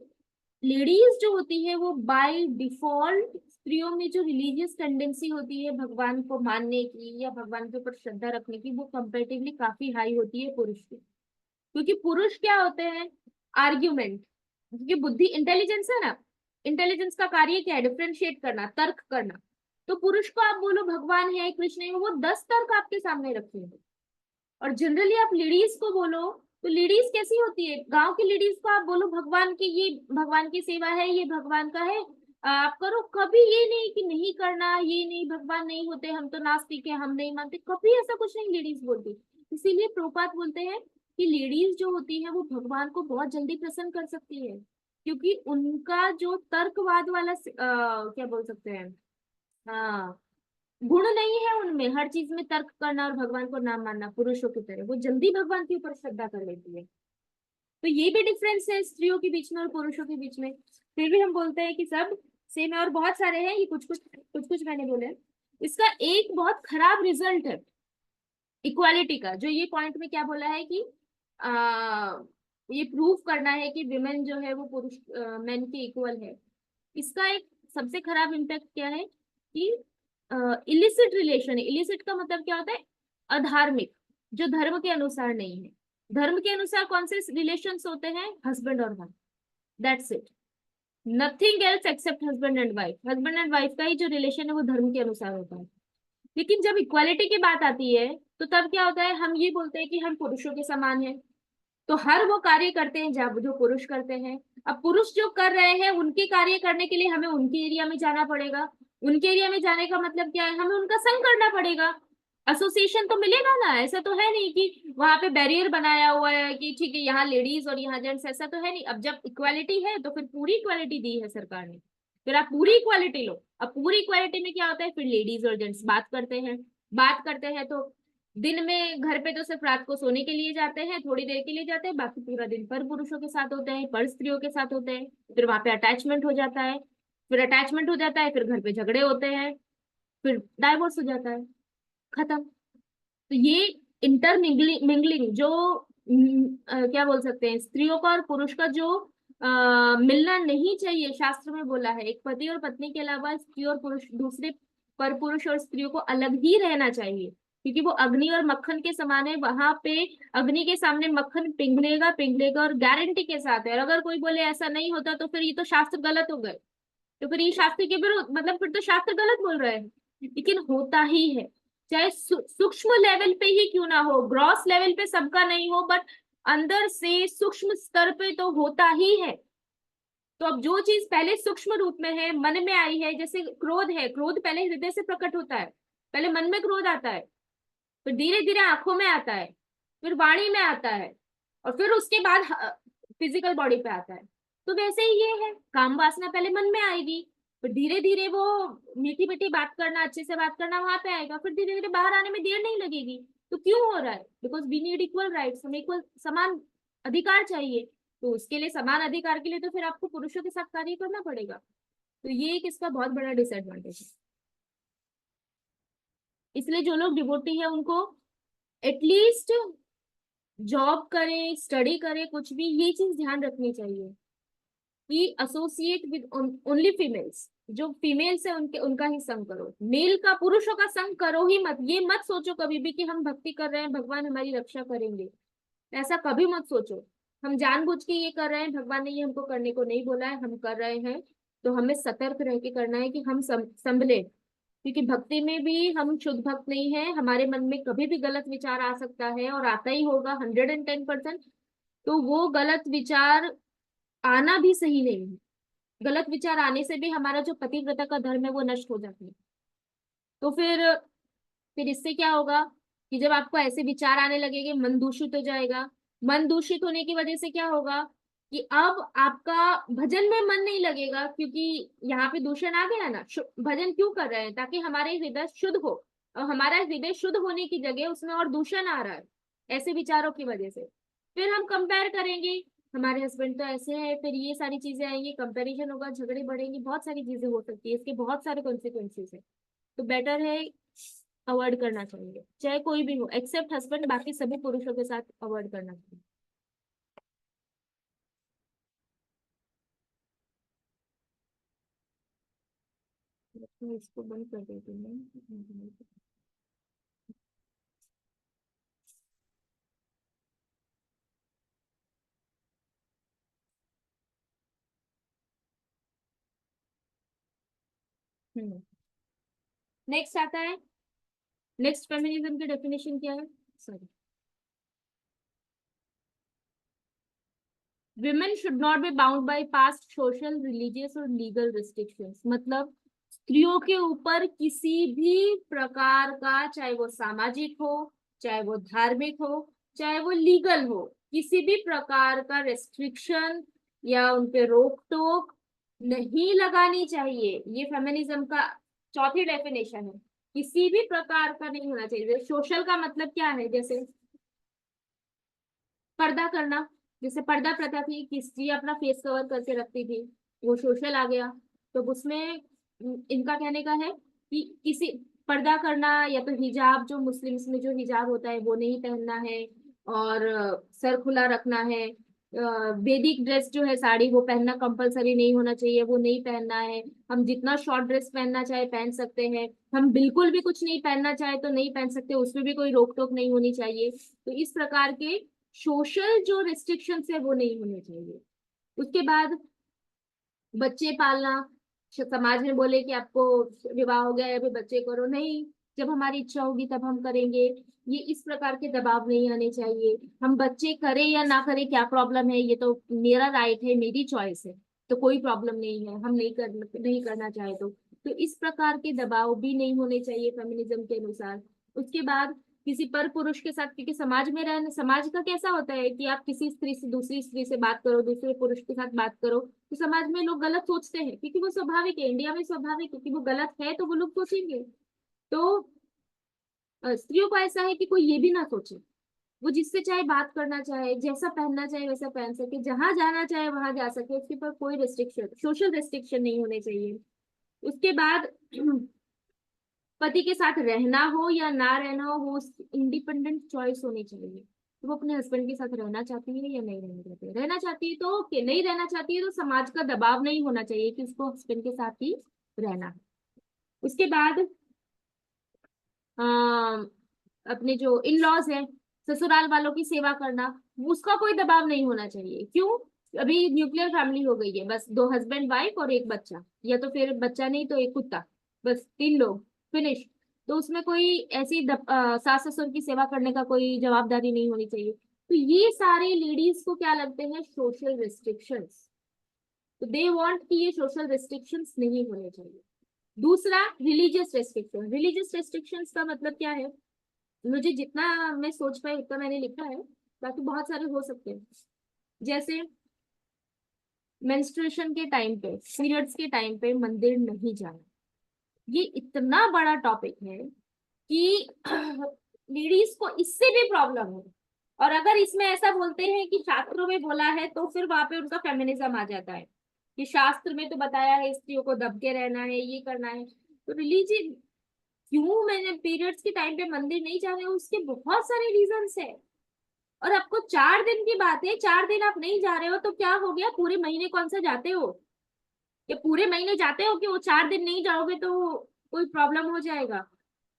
लेडीज जो होती है वो बाय डिफॉल्ट, स्त्रियों में जो रिलीजियस टेंडेंसी होती है भगवान को मानने की या भगवान के ऊपर श्रद्धा रखने की, वो कंपेरेटिवली काफी हाई होती है पुरुष की। क्योंकि पुरुष क्या होते हैं, आर्ग्यूमेंट, क्योंकि बुद्धि इंटेलिजेंस है ना, इंटेलिजेंस का कार्य क्या है, डिफरेंशिएट करना, तर्क करना। तो पुरुष को आप बोलो भगवान है कृष्ण है, वो 10 तर्क आपके सामने रखेंगे। और जनरली आप लेडीज को बोलो तो लेडीज कैसी होती है, गांव की लेडीज को आप बोलो भगवान की, ये भगवान की सेवा है, ये भगवान का है, आप करो, कभी ये नहीं कि नहीं करना, ये नहीं भगवान नहीं होते, हम तो नास्तिक है, हम नहीं मानते, कभी ऐसा कुछ नहीं लेडीज बोलती। इसीलिए प्रभुपाद बोलते हैं कि लेडीज जो होती है वो भगवान को बहुत जल्दी प्रसन्न कर सकती है, क्योंकि उनका जो तर्कवाद वाला क्या बोल सकते हैं, हाँ, गुण नहीं है उनमें, हर चीज में तर्क करना और भगवान को नाम मानना, पुरुषों की तरह वो जल्दी भगवान के ऊपर श्रद्धा कर लेती है। तो ये भी डिफरेंस है स्त्रियों के बीच में और पुरुषों के बीच में। फिर भी हम बोलते हैं कि सब सेम है, और बहुत सारे हैं, ये कुछ कुछ मैंने बोले हैं। इसका एक बहुत खराब रिजल्ट है इक्वालिटी का, जो ये पॉइंट में क्या बोला है कि आ, ये प्रूव करना है कि विमेन जो है वो पुरुष मेन के इक्वल है। इसका एक सबसे खराब इम्पैक्ट क्या है कि इलिसिट रिलेशन है। इलिसिट का मतलब क्या होता है, अधार्मिक, जो धर्म के अनुसार नहीं है। धर्म के अनुसार कौन से रिलेशंस होते हैं, हस्बैंड और wife, that's it, nothing else except husband and wife. Husband and wife का ही जो रिलेशन है वो धर्म के अनुसार होता है। लेकिन जब इक्वालिटी की बात आती है तो तब क्या होता है, हम ये बोलते हैं कि हम पुरुषों के समान हैं, तो हर वो कार्य करते हैं जब जो पुरुष करते हैं। अब पुरुष जो कर रहे हैं उनके कार्य करने के लिए हमें उनके एरिया में जाना पड़ेगा। उनके एरिया में जाने का मतलब क्या है, हमें उनका संग करना पड़ेगा, एसोसिएशन तो मिलेगा ना। ऐसा तो है नहीं कि वहां पे बैरियर बनाया हुआ है कि ठीक है यहाँ लेडीज और यहाँ जेंट्स, ऐसा तो है नहीं। अब जब इक्वालिटी है तो फिर पूरी इक्वालिटी दी है सरकार ने, फिर आप पूरी इक्वालिटी लो। अब पूरी इक्वालिटी में क्या होता है, फिर लेडीज और जेंट्स बात करते हैं तो दिन में घर पे तो सिर्फ रात को सोने के लिए जाते हैं, थोड़ी देर के लिए जाते हैं, बाकी पूरा दिन पर पुरुषों के साथ होते हैं, पर स्त्रियों के साथ होते हैं। फिर वहां पे अटैचमेंट हो जाता है, फिर अटैचमेंट हो जाता है, फिर घर पे झगड़े होते हैं, फिर डाइवोर्स हो जाता है, खत्म। तो ये इंटर मिंगलिंग जो क्या बोल सकते हैं, स्त्रियों का और पुरुष का जो मिलना नहीं चाहिए, शास्त्र में बोला है एक पति और पत्नी के अलावा स्त्री और पुरुष, दूसरे पर पुरुष और स्त्रियों को अलग ही रहना चाहिए, क्योंकि वो अग्नि और मक्खन के समान है। वहां पे अग्नि के सामने मक्खन पिघलेगा पिघलेगा और गारंटी के साथ है। और अगर कोई बोले ऐसा नहीं होता तो फिर ये तो शास्त्र गलत हो गए, तो फिर ये शास्त्र के विरुद्ध, मतलब फिर तो शास्त्र गलत बोल रहे हैं। लेकिन होता ही है, चाहे सूक्ष्म लेवल पे ही क्यों ना हो, ग्रॉस लेवल पे सबका नहीं हो, बट अंदर से सूक्ष्म स्तर पे तो होता ही है। तो अब जो चीज पहले सूक्ष्म रूप में है, मन में आई है, जैसे क्रोध है, क्रोध पहले हृदय से प्रकट होता है, पहले मन में क्रोध आता है, फिर धीरे धीरे आंखों में आता है, फिर वाणी में आता है, और फिर उसके बाद फिजिकल बॉडी पे आता है। तो वैसे ही ये है, काम वासना पहले मन में आएगी, फिर धीरे धीरे वो मीठी मीठी बात करना, अच्छे से बात करना वहां पे आएगा, फिर धीरे धीरे बाहर आने में देर नहीं लगेगी। तो क्यों हो रहा है, because we need equal rights, हमें इक्वल समान अधिकार चाहिए। तो उसके लिए, समान अधिकार के लिए तो फिर आपको पुरुषों के साथ कार्य करना पड़ेगा। तो ये एक इसका बहुत बड़ा डिसएडवांटेज है। इसलिए जो लोग डिवोटी है उनको एटलीस्ट जॉब करें, स्टडी करें, कुछ भी, ये चीज ध्यान रखनी चाहिए कि एसोसिएट विद ओनली फीमेल्स। जो फीमेल्स है उनके, उनका ही संग करो, मेल का, पुरुषों का संग करो ही मत। ये मत सोचो कभी भी कि हम भक्ति कर रहे हैं भगवान हमारी रक्षा करेंगे, ऐसा कभी मत सोचो। हम जानबूझ के ये कर रहे हैं, भगवान ने ये हमको करने को नहीं बोला है, हम कर रहे हैं, तो हमें सतर्क रह के करना है कि हम संभले। क्योंकि भक्ति में भी हम शुद्ध भक्त नहीं है, हमारे मन में कभी भी गलत विचार आ सकता है, और आता ही होगा 110%। तो वो गलत विचार आना भी सही नहीं है, गलत विचार आने से भी हमारा जो पतिव्रता का धर्म है वो नष्ट हो जाता है। तो फिर इससे क्या होगा कि जब आपको ऐसे विचार आने लगेंगे, मन दूषित हो जाएगा। मन दूषित होने की वजह से क्या होगा कि अब आपका भजन में मन नहीं लगेगा, क्योंकि यहाँ पे दूषण आ गया ना। भजन क्यों कर रहे हैं, ताकि हमारे हृदय शुद्ध हो, और हमारा हृदय शुद्ध होने की जगह उसमें और दूषण आ रहा है ऐसे विचारों की वजह से। फिर हम कंपेयर करेंगे, हमारे हस्बैंड तो ऐसे है, फिर ये सारी चीजें आएंगी, कंपैरिजन होगा, झगड़े बढ़ेंगे, बहुत सारी चीजें हो सकती है, इसके बहुत सारे कॉन्सिक्वेंसेस है। तो बेटर है अवॉइड करना चाहिए, चाहे कोई भी हो, एक्सेप्ट हस्बैंड, बाकी सभी पुरुषों के साथ अवॉइड करना चाहिए। मैं इसको बंद कर देती हूँ। नेक्स्ट आता है, नेक्स्ट फेमिनिज्म की डेफिनेशन क्या है? Sorry, women should not be bound by past social, religious और legal restrictions। मतलब स्त्रियों के ऊपर किसी भी प्रकार का, चाहे वो सामाजिक हो, चाहे वो धार्मिक हो, चाहे वो लीगल हो, किसी भी प्रकार का रेस्ट्रिक्शन या उन पे रोक टोक नहीं लगानी चाहिए। ये फेमिनिज्म का चौथी डेफिनेशन है। किसी भी प्रकार का नहीं होना चाहिए। सोशल का मतलब क्या है? जैसे पर्दा करना, जैसे पर्दा प्रथा थी कि स्त्री अपना फेस कवर करके रखती थी, वो सोशल आ गया। तो उसमें इनका कहने का है कि किसी पर्दा करना, या तो हिजाब, जो मुस्लिम्स में जो हिजाब होता है वो नहीं पहनना है, और सर खुला रखना है। वैदिक ड्रेस जो है साड़ी, वो पहनना कंपलसरी नहीं होना चाहिए, वो नहीं पहनना है। हम जितना शॉर्ट ड्रेस पहनना चाहे पहन सकते हैं, हम बिल्कुल भी कुछ नहीं पहनना चाहे तो नहीं पहन सकते, उसमें भी कोई रोक टोक नहीं होनी चाहिए। तो इस प्रकार के सोशल जो रिस्ट्रिक्शंस है वो नहीं होने चाहिए। उसके बाद बच्चे पालना, समाज में बोले कि आपको विवाह हो गया है अभी बच्चे करो, नहीं, जब हमारी इच्छा होगी तब हम करेंगे। ये इस प्रकार के दबाव नहीं आने चाहिए। हम बच्चे करें या ना करें क्या प्रॉब्लम है, ये तो मेरा राइट है, मेरी चॉइस है, तो कोई प्रॉब्लम नहीं है, हम नहीं करना चाहे तो इस प्रकार के दबाव भी नहीं होने चाहिए फेमिनिज्म के अनुसार। उसके बाद किसी पर पुरुष के साथ, क्योंकि समाज में रहने, समाज का कैसा होता है कि आप किसी स्त्री से, दूसरी स्त्री से बात करो, दूसरे पुरुष के साथ बात करो, तो समाज में लोग गलत सोचते हैं, क्योंकि वो स्वाभाविक है, इंडिया में स्वाभाविक है, क्योंकि वो गलत है तो वो लोग सोचेंगे। तो स्त्रियों को ऐसा है कि कोई ये भी ना सोचे, वो जिससे चाहे बात करना चाहे, जैसा पहनना चाहे वैसा पहन सके, जहां जाना चाहे वहां जा सके, उसके ऊपर कोई रेस्ट्रिक्शन, सोशल रेस्ट्रिक्शन नहीं होने चाहिए। उसके बाद पति के साथ रहना हो या ना रहना हो, वो इंडिपेंडेंट चॉइस होनी चाहिए। तो वो अपने हस्बैंड के साथ रहना चाहती है या नहीं रहना चाहती है, रहना चाहती है तो ओके, नहीं रहना चाहती है तो समाज का दबाव नहीं होना चाहिए कि उसको हस्बैंड के साथ ही रहना है। उसके बाद अ, अपने जो इन लॉज है, ससुराल वालों की सेवा करना, उसका कोई दबाव नहीं होना चाहिए। क्यों? अभी न्यूक्लियर फैमिली हो गई है, बस दो हस्बैंड वाइफ और एक बच्चा, या तो फिर बच्चा नहीं तो एक कुत्ता, बस तीन लोग, फिनिश। तो उसमें कोई ऐसी सास ससुर की सेवा करने का कोई जवाबदारी नहीं होनी चाहिए। तो ये सारे लेडीज को क्या लगते हैं? Social restrictions. तो दे वांट कि ये सोशल रिस्ट्रिक्शंस नहीं होने चाहिए। दूसरा, रिलीजियस रेस्ट्रिक्शन। रिलीजियस रेस्ट्रिक्शंस का मतलब क्या है? मुझे जितना मैं सोच पाई उतना मैंने लिखा है, बाकी बहुत सारे हो सकते हैं। जैसे मेंस्ट्रुएशन के टाइम पे, पीरियड्स के टाइम पे मंदिर नहीं जाना, ये इतना बड़ा टॉपिक है कि लेडीज को इससे भी प्रॉब्लम है। और अगर इसमें ऐसा बोलते हैं कि शास्त्रों में बोला है, तो फिर वहां पे उनका फेमिनिज्म आ जाता है कि शास्त्र में तो बताया है स्त्रियों को दब के रहना है, ये करना है। तो रिलीजन, क्यों मैंने पीरियड्स के टाइम पे मंदिर नहीं जाने, उसके बहुत सारे रीजंस है। और आपको 4 दिन की बात है, 4 दिन आप नहीं जा रहे हो तो क्या हो गया? पूरे महीने कौन सा जाते हो? या पूरे महीने जाते हो कि वो 4 दिन नहीं जाओगे तो कोई प्रॉब्लम हो जाएगा?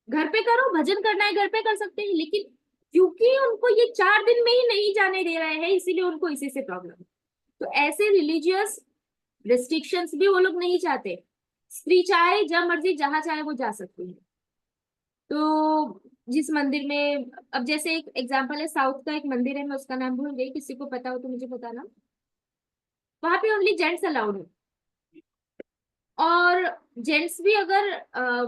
घर पे करो, भजन करना है घर पे कर सकते हैं, लेकिन क्योंकि उनको ये 4 दिन में ही नहीं जाने दे रहे हैं, इसीलिए उनको इसी से प्रॉब्लम है। तो ऐसे रिलीजियस रिस्ट्रिक्शंस भी वो लोग नहीं चाहते। स्त्री चाहे जब मर्जी जहां चाहे वो जा सकती है। तो जिस मंदिर में, अब जैसे एक एग्जांपल है, साउथ का एक मंदिर है, मैं उसका नाम भूल गई, किसी को पता हो तो मुझे बताना। वहां पे ओनली जेंट्स अलाउड है। और जेंट्स भी अगर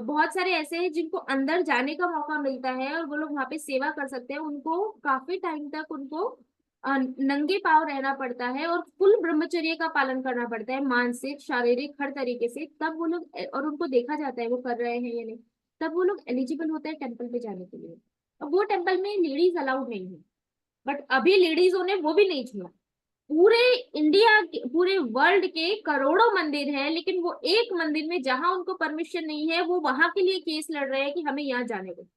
बहुत सारे ऐसे हैं जिनको अंदर जाने का मौका मिलता है और वो लोग वहां पे सेवा कर सकते हैं, उनको काफी टाइम तक उनको नंगे पांव रहना पड़ता है और फुल ब्रह्मचर्य का पालन करना पड़ता है, मानसिक शारीरिक हर तरीके से, तब वो लोग, और उनको देखा जाता है वो कर रहे हैं या नहीं, तब वो लोग एलिजिबल होते हैं टेम्पल पे जाने के लिए। अब वो टेम्पल में लेडीज अलाउड नहीं है, बट अभी लेडीजों ने वो भी नहीं छोड़ा। पूरे इंडिया के, पूरे वर्ल्ड के करोड़ों मंदिर हैं, लेकिन वो एक मंदिर में जहां उनको परमिशन नहीं है, वो वहां के लिए केस लड़ रहे हैं कि हमें यहाँ जाने दो।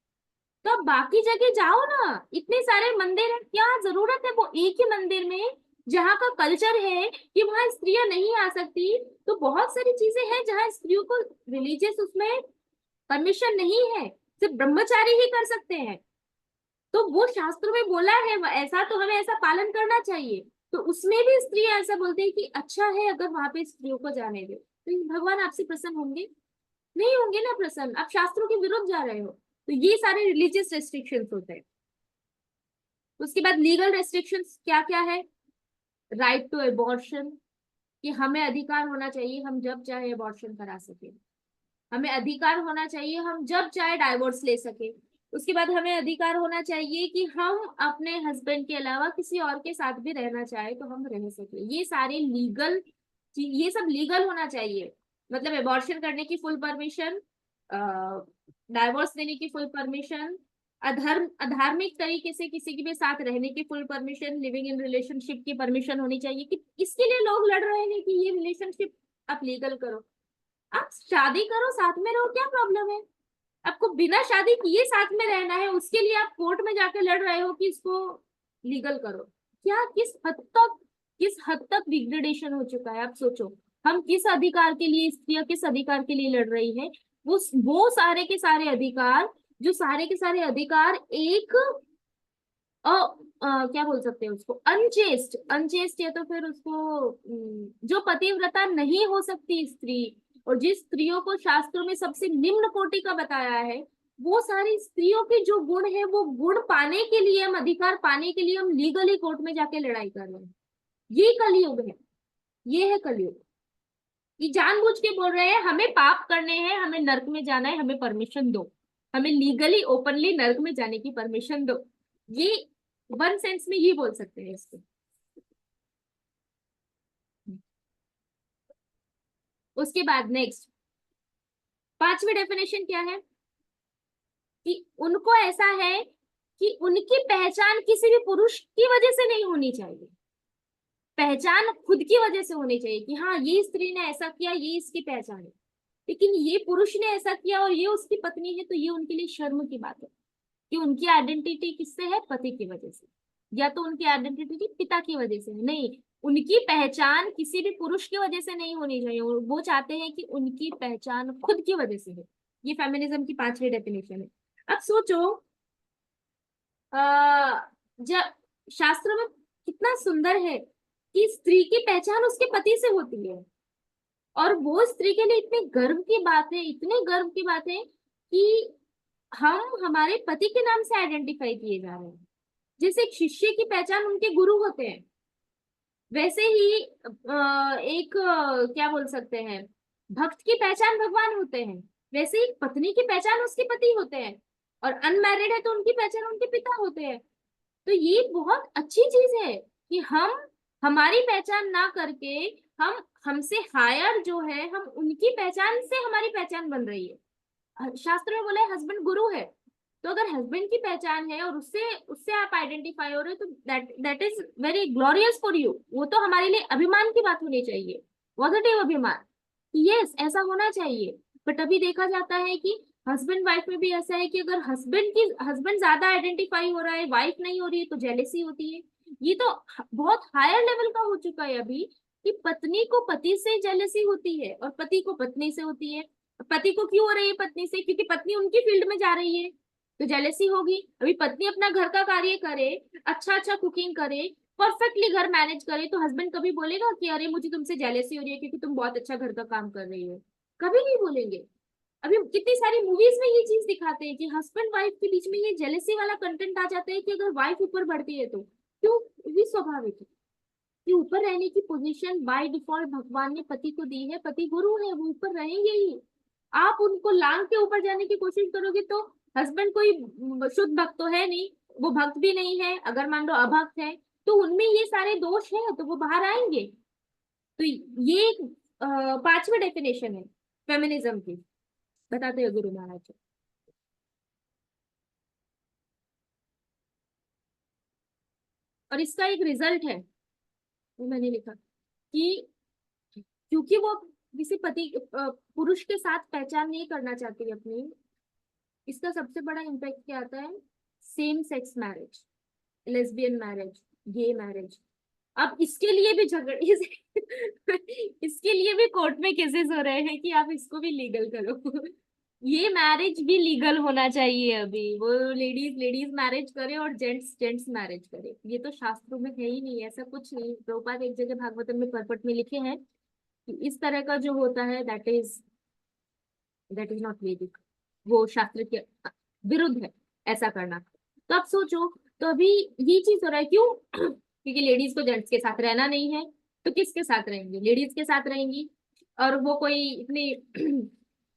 तो आप बाकी जगह जाओ ना, इतने सारे मंदिर हैं, क्या जरूरत है वो एक ही मंदिर में जहाँ का कल्चर है कि वहां स्त्रियां नहीं आ सकती, तो बहुत सारी चीजें हैं जहाँ स्त्रियों को रिलीजियस उसमें परमिशन नहीं है, सिर्फ ब्रह्मचारी ही कर सकते हैं। तो वो शास्त्रों में बोला है ऐसा, तो हमें ऐसा पालन करना चाहिए। तो उसमें भी स्त्रियां ऐसा बोलती है कि अच्छा है अगर वहां पे स्त्रियों को जाने दे, तो भगवान आपसे प्रसन्न होंगे? नहीं होंगे ना प्रसन्न, आप शास्त्रों के विरुद्ध जा रहे हो। तो ये सारे रिलीजियस रेस्ट्रिक्शंस होते हैं। उसके बाद लीगल रेस्ट्रिक्शंस क्या क्या है? राइट टू एबॉर्शन, कि हमें अधिकार होना चाहिए हम जब चाहे अबॉर्शन करा सके। हमें अधिकार होना चाहिए हम जब चाहे डाइवोर्स ले सके। उसके बाद हमें अधिकार होना चाहिए कि हम अपने हस्बैंड के अलावा किसी और के साथ भी रहना चाहे तो हम रह सके। ये सारे लीगल, ये सब लीगल होना चाहिए। मतलब एबॉर्शन करने की फुल परमिशन, डाइवोर्स देने की फुल परमिशन, अधार्मिक तरीके से किसी के भी साथ रहने की full permission, living in relationship की परमिशन होनी चाहिए। कि इसके लिए लोग लड़ रहे हैं कि ये रिलेशनशिप आप लीगल करो। आप शादी करो, साथ में रहो, क्या प्रॉब्लम है? आपको बिना शादी किए साथ में रहना है, उसके लिए आप कोर्ट में जाके लड़ रहे हो कि इसको लीगल करो। क्या, किस हद तक डिग्रेडेशन हो चुका है आप सोचो। हम किस अधिकार के लिए, स्त्रियां किस अधिकार के लिए लड़ रही है? वो सारे के सारे अधिकार, जो सारे के सारे अधिकार एक क्या बोल सकते हैं उसको, अनचेस्ट अनचेस्ट, या तो फिर उसको जो पतिव्रता नहीं हो सकती स्त्री, और जिस स्त्रियों को शास्त्रों में सबसे निम्न कोटि का बताया है, वो सारी स्त्रियों के जो गुण है, वो गुण पाने के लिए, हम अधिकार पाने के लिए हम लीगली कोर्ट में जाके लड़ाई कर रहे हैं। ये कलयुग है, ये है कलयुग। ये जानबूझ के बोल रहे हैं हमें पाप करने हैं, हमें नर्क में जाना है, हमें परमिशन दो, हमें लीगली ओपनली नर्क में जाने की परमिशन दो। ये वन सेंस में ये बोल सकते हैं इसको। उसके बाद नेक्स्ट, पांचवी डेफिनेशन क्या है? कि उनको ऐसा है कि उनकी पहचान किसी भी पुरुष की वजह से नहीं होनी चाहिए, पहचान खुद की वजह से होनी चाहिए कि हाँ ये स्त्री ने ऐसा किया, ये इसकी पहचान है। लेकिन ये पुरुष ने ऐसा किया और ये उसकी पत्नी है, तो ये उनके लिए शर्म की बात है कि उनकी आइडेंटिटी किससे है? पति की वजह से, या तो उनकी आइडेंटिटी पिता की वजह से। नहीं, उनकी पहचान किसी भी पुरुष की वजह से नहीं होनी चाहिए, वो चाहते हैं कि उनकी पहचान खुद की वजह से है। ये फेमिनिज्म की पांचवी डेफिनेशन है। अब सोचो, जब शास्त्र में कितना सुंदर है कि स्त्री की पहचान उसके पति से होती है, और वो स्त्री के लिए इतने गर्व की बात है, इतने गर्व की बात है कि हम हमारे पति के नाम से आइडेंटिफाई किए जा रहे हैं। जैसे एक शिष्य की पहचान उनके गुरु होते हैं, वैसे ही एक क्या बोल सकते हैं, भक्त की पहचान भगवान होते हैं। वैसे ही पत्नी की पहचान उसके पति होते हैं, और अनमैरिड है तो उनकी पहचान उनके पिता होते हैं। तो ये बहुत अच्छी चीज है कि हम हमारी पहचान ना करके, हम हमसे हायर जो है, हम उनकी पहचान से हमारी पहचान बन रही है। शास्त्र में बोला है हस्बैंड गुरु है। तो अगर हस्बैंड की पहचान है और उससे उससे आप आइडेंटिफाई हो रहे हो, तो that is very glorious for you. वो तो हमारे लिए अभिमान की बात होनी चाहिए, पॉजिटिव अभिमान। यस, ऐसा होना चाहिए। बट अभी देखा जाता है कि हस्बैंड वाइफ में भी ऐसा है कि अगर हस्बैंड ज्यादा आइडेंटिफाई हो रहा है, वाइफ नहीं हो रही है, तो जेलेसी होती है। ये तो बहुत हायर लेवल का हो चुका है अभी, कि पत्नी को पति से जेलेसी होती है और पति को पत्नी से होती है। पति को क्यों हो रही है पत्नी से? क्योंकि पत्नी उनकी फील्ड में जा रही है, तो जेलेसी होगी। अभी पत्नी अपना घर का कार्य करे, अच्छा अच्छा कुकिंग करे, परफेक्टली घर मैनेज करे, तो हस्बैंड कभी बोलेगा कि अरे मुझे तुमसे जेलेसी हो रही है क्योंकि तुम बहुत अच्छा घर का काम कर रही हो? कभी नहीं बोलेंगे। अभी कितनी सारी मूवीज में ये चीज दिखाते हैं कि हस्बैंड वाइफ के बीच में ये जेलेसी वाला कंटेंट आ जाता है कि अगर वाइफ ऊपर बढ़ती है तो क्यों? ये स्वाभाविक है कि ऊपर रहने की पोजीशन बाय डिफॉल्ट भगवान ने पति को दी है। पति गुरु है, वो ऊपर रहेंगे ही। आप उनको लांग के ऊपर जाने की कोशिश करोगे तो हस्बैंड कोई शुद्ध भक्त तो है नहीं, वो भक्त भी नहीं है। अगर मान लो अभक्त है, तो उनमें ये सारे दोष है, तो वो बाहर आएंगे। तो ये एक पांचवी डेफिनेशन है फेमिनिज्म की, बताते हैं गुरु महाराज जी। और इसका एक रिजल्ट है, वो मैंने लिखा कि क्योंकि वो किसी पुरुष के साथ पहचान नहीं करना चाहती अपनी, इसका सबसे बड़ा इम्पैक्ट क्या आता है? Same sex marriage, lesbian marriage, gay marriage. अब इसके लिए भी झगड़े इसके लिए भी कोर्ट में केसेस हो रहे हैं कि आप इसको भी लीगल करो। ये मैरिज भी लीगल होना चाहिए अभी, वो लेडीज लेडीज मैरिज करे और जेंट्स जेंट्स मैरिज करे, ये तो शास्त्रों में है ही नहीं, ऐसा कुछ नहीं। प्रभुपाद एक जगह भागवतम में परपट में लिखे हैं कि इस तरह का जो होता है दैट इज नॉट वैदिक, वो शास्त्र के विरुद्ध है ऐसा करना। तो आप सोचो, तो अभी ये चीज हो रहा है क्यों? क्योंकि लेडीज को जेंट्स के साथ रहना नहीं है, तो किसके साथ रहेंगी? लेडीज के साथ रहेंगी। और वो कोई इतनी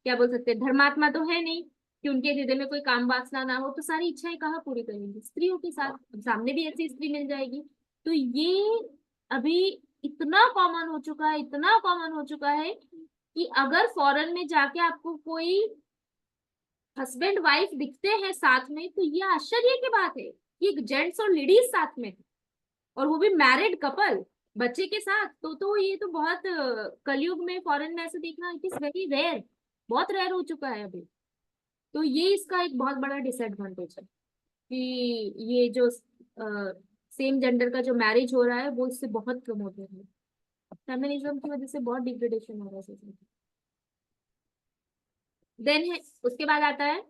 क्या बोल सकते हैं, धर्मात्मा तो है नहीं कि उनके हृदय में कोई काम वासना ना हो, तो सारी इच्छाएं कहाँ पूरी करेंगी? स्त्रियों के साथ। अब सामने भी ऐसी स्त्री मिल जाएगी। तो ये अभी इतना कॉमन हो चुका है, इतना कॉमन हो चुका है कि अगर फॉरेन में जाके आपको कोई हस्बैंड वाइफ दिखते हैं साथ में, तो ये आश्चर्य की बात है कि जेंट्स और लेडीज साथ में, और वो भी मैरिड कपल बच्चे के साथ। तो ये तो बहुत कलयुग में फॉरेन में ऐसे देखना इट इज वेरी रेयर, बहुत रेयर हो चुका है अभी। तो ये इसका एक बहुत बड़ा डिसएडवांटेज है कि ये जो सेम जेंडर का जो मैरिज हो रहा है वो इससे बहुत प्रमोट हो रहा है। फेमिनिज्म की वजह से बहुत डिग्रेडेशन हो रहा है सोसाइटी। देन है, उसके बाद आता है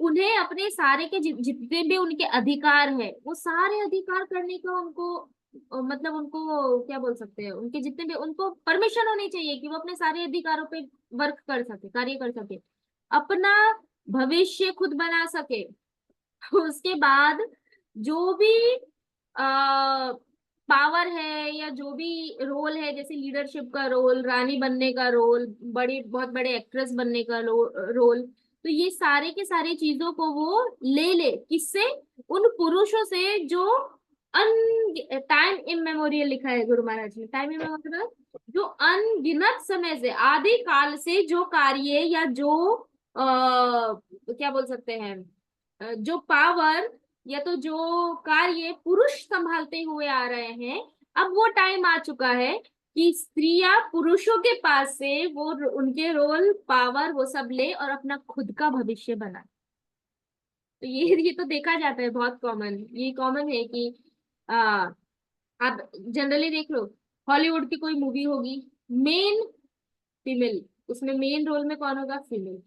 उन्हें अपने सारे के जितने भी उनके अधिकार है वो सारे अधिकार करने का उनको मतलब उनको क्या बोल सकते हैं, उनके जितने भी उनको परमिशन होनी चाहिए कि वो अपने सारे अधिकारों पे वर्क कर सके, कार्य कर सके, अपना भविष्य खुद बना सके। उसके बाद जो भी पावर है या जो भी रोल है, जैसे लीडरशिप का रोल, रानी बनने का रोल, बड़ी बहुत बड़े एक्ट्रेस बनने का रोल, तो ये सारे के सारे चीजों को वो ले किससे? उन पुरुषों से जो अन टाइम इमेमोरियल लिखा है गुरु महाराज ने, टाइम इमेमोरियल जो अनगिनत समय से, आदि काल से जो कार्य या जो क्या बोल सकते हैं, जो पावर या तो जो कार्य पुरुष संभालते हुए आ रहे हैं, अब वो टाइम आ चुका है कि स्त्रियां पुरुषों के पास से वो उनके रोल पावर वो सब ले और अपना खुद का भविष्य बनाए। तो ये तो देखा जाता है, बहुत कॉमन, ये कॉमन है कि आ, आप जनरली देख लो, हॉलीवुड की कोई मूवी होगी, मेन फीमेल, उसमें मेन रोल में कौन होगा? फीमेल।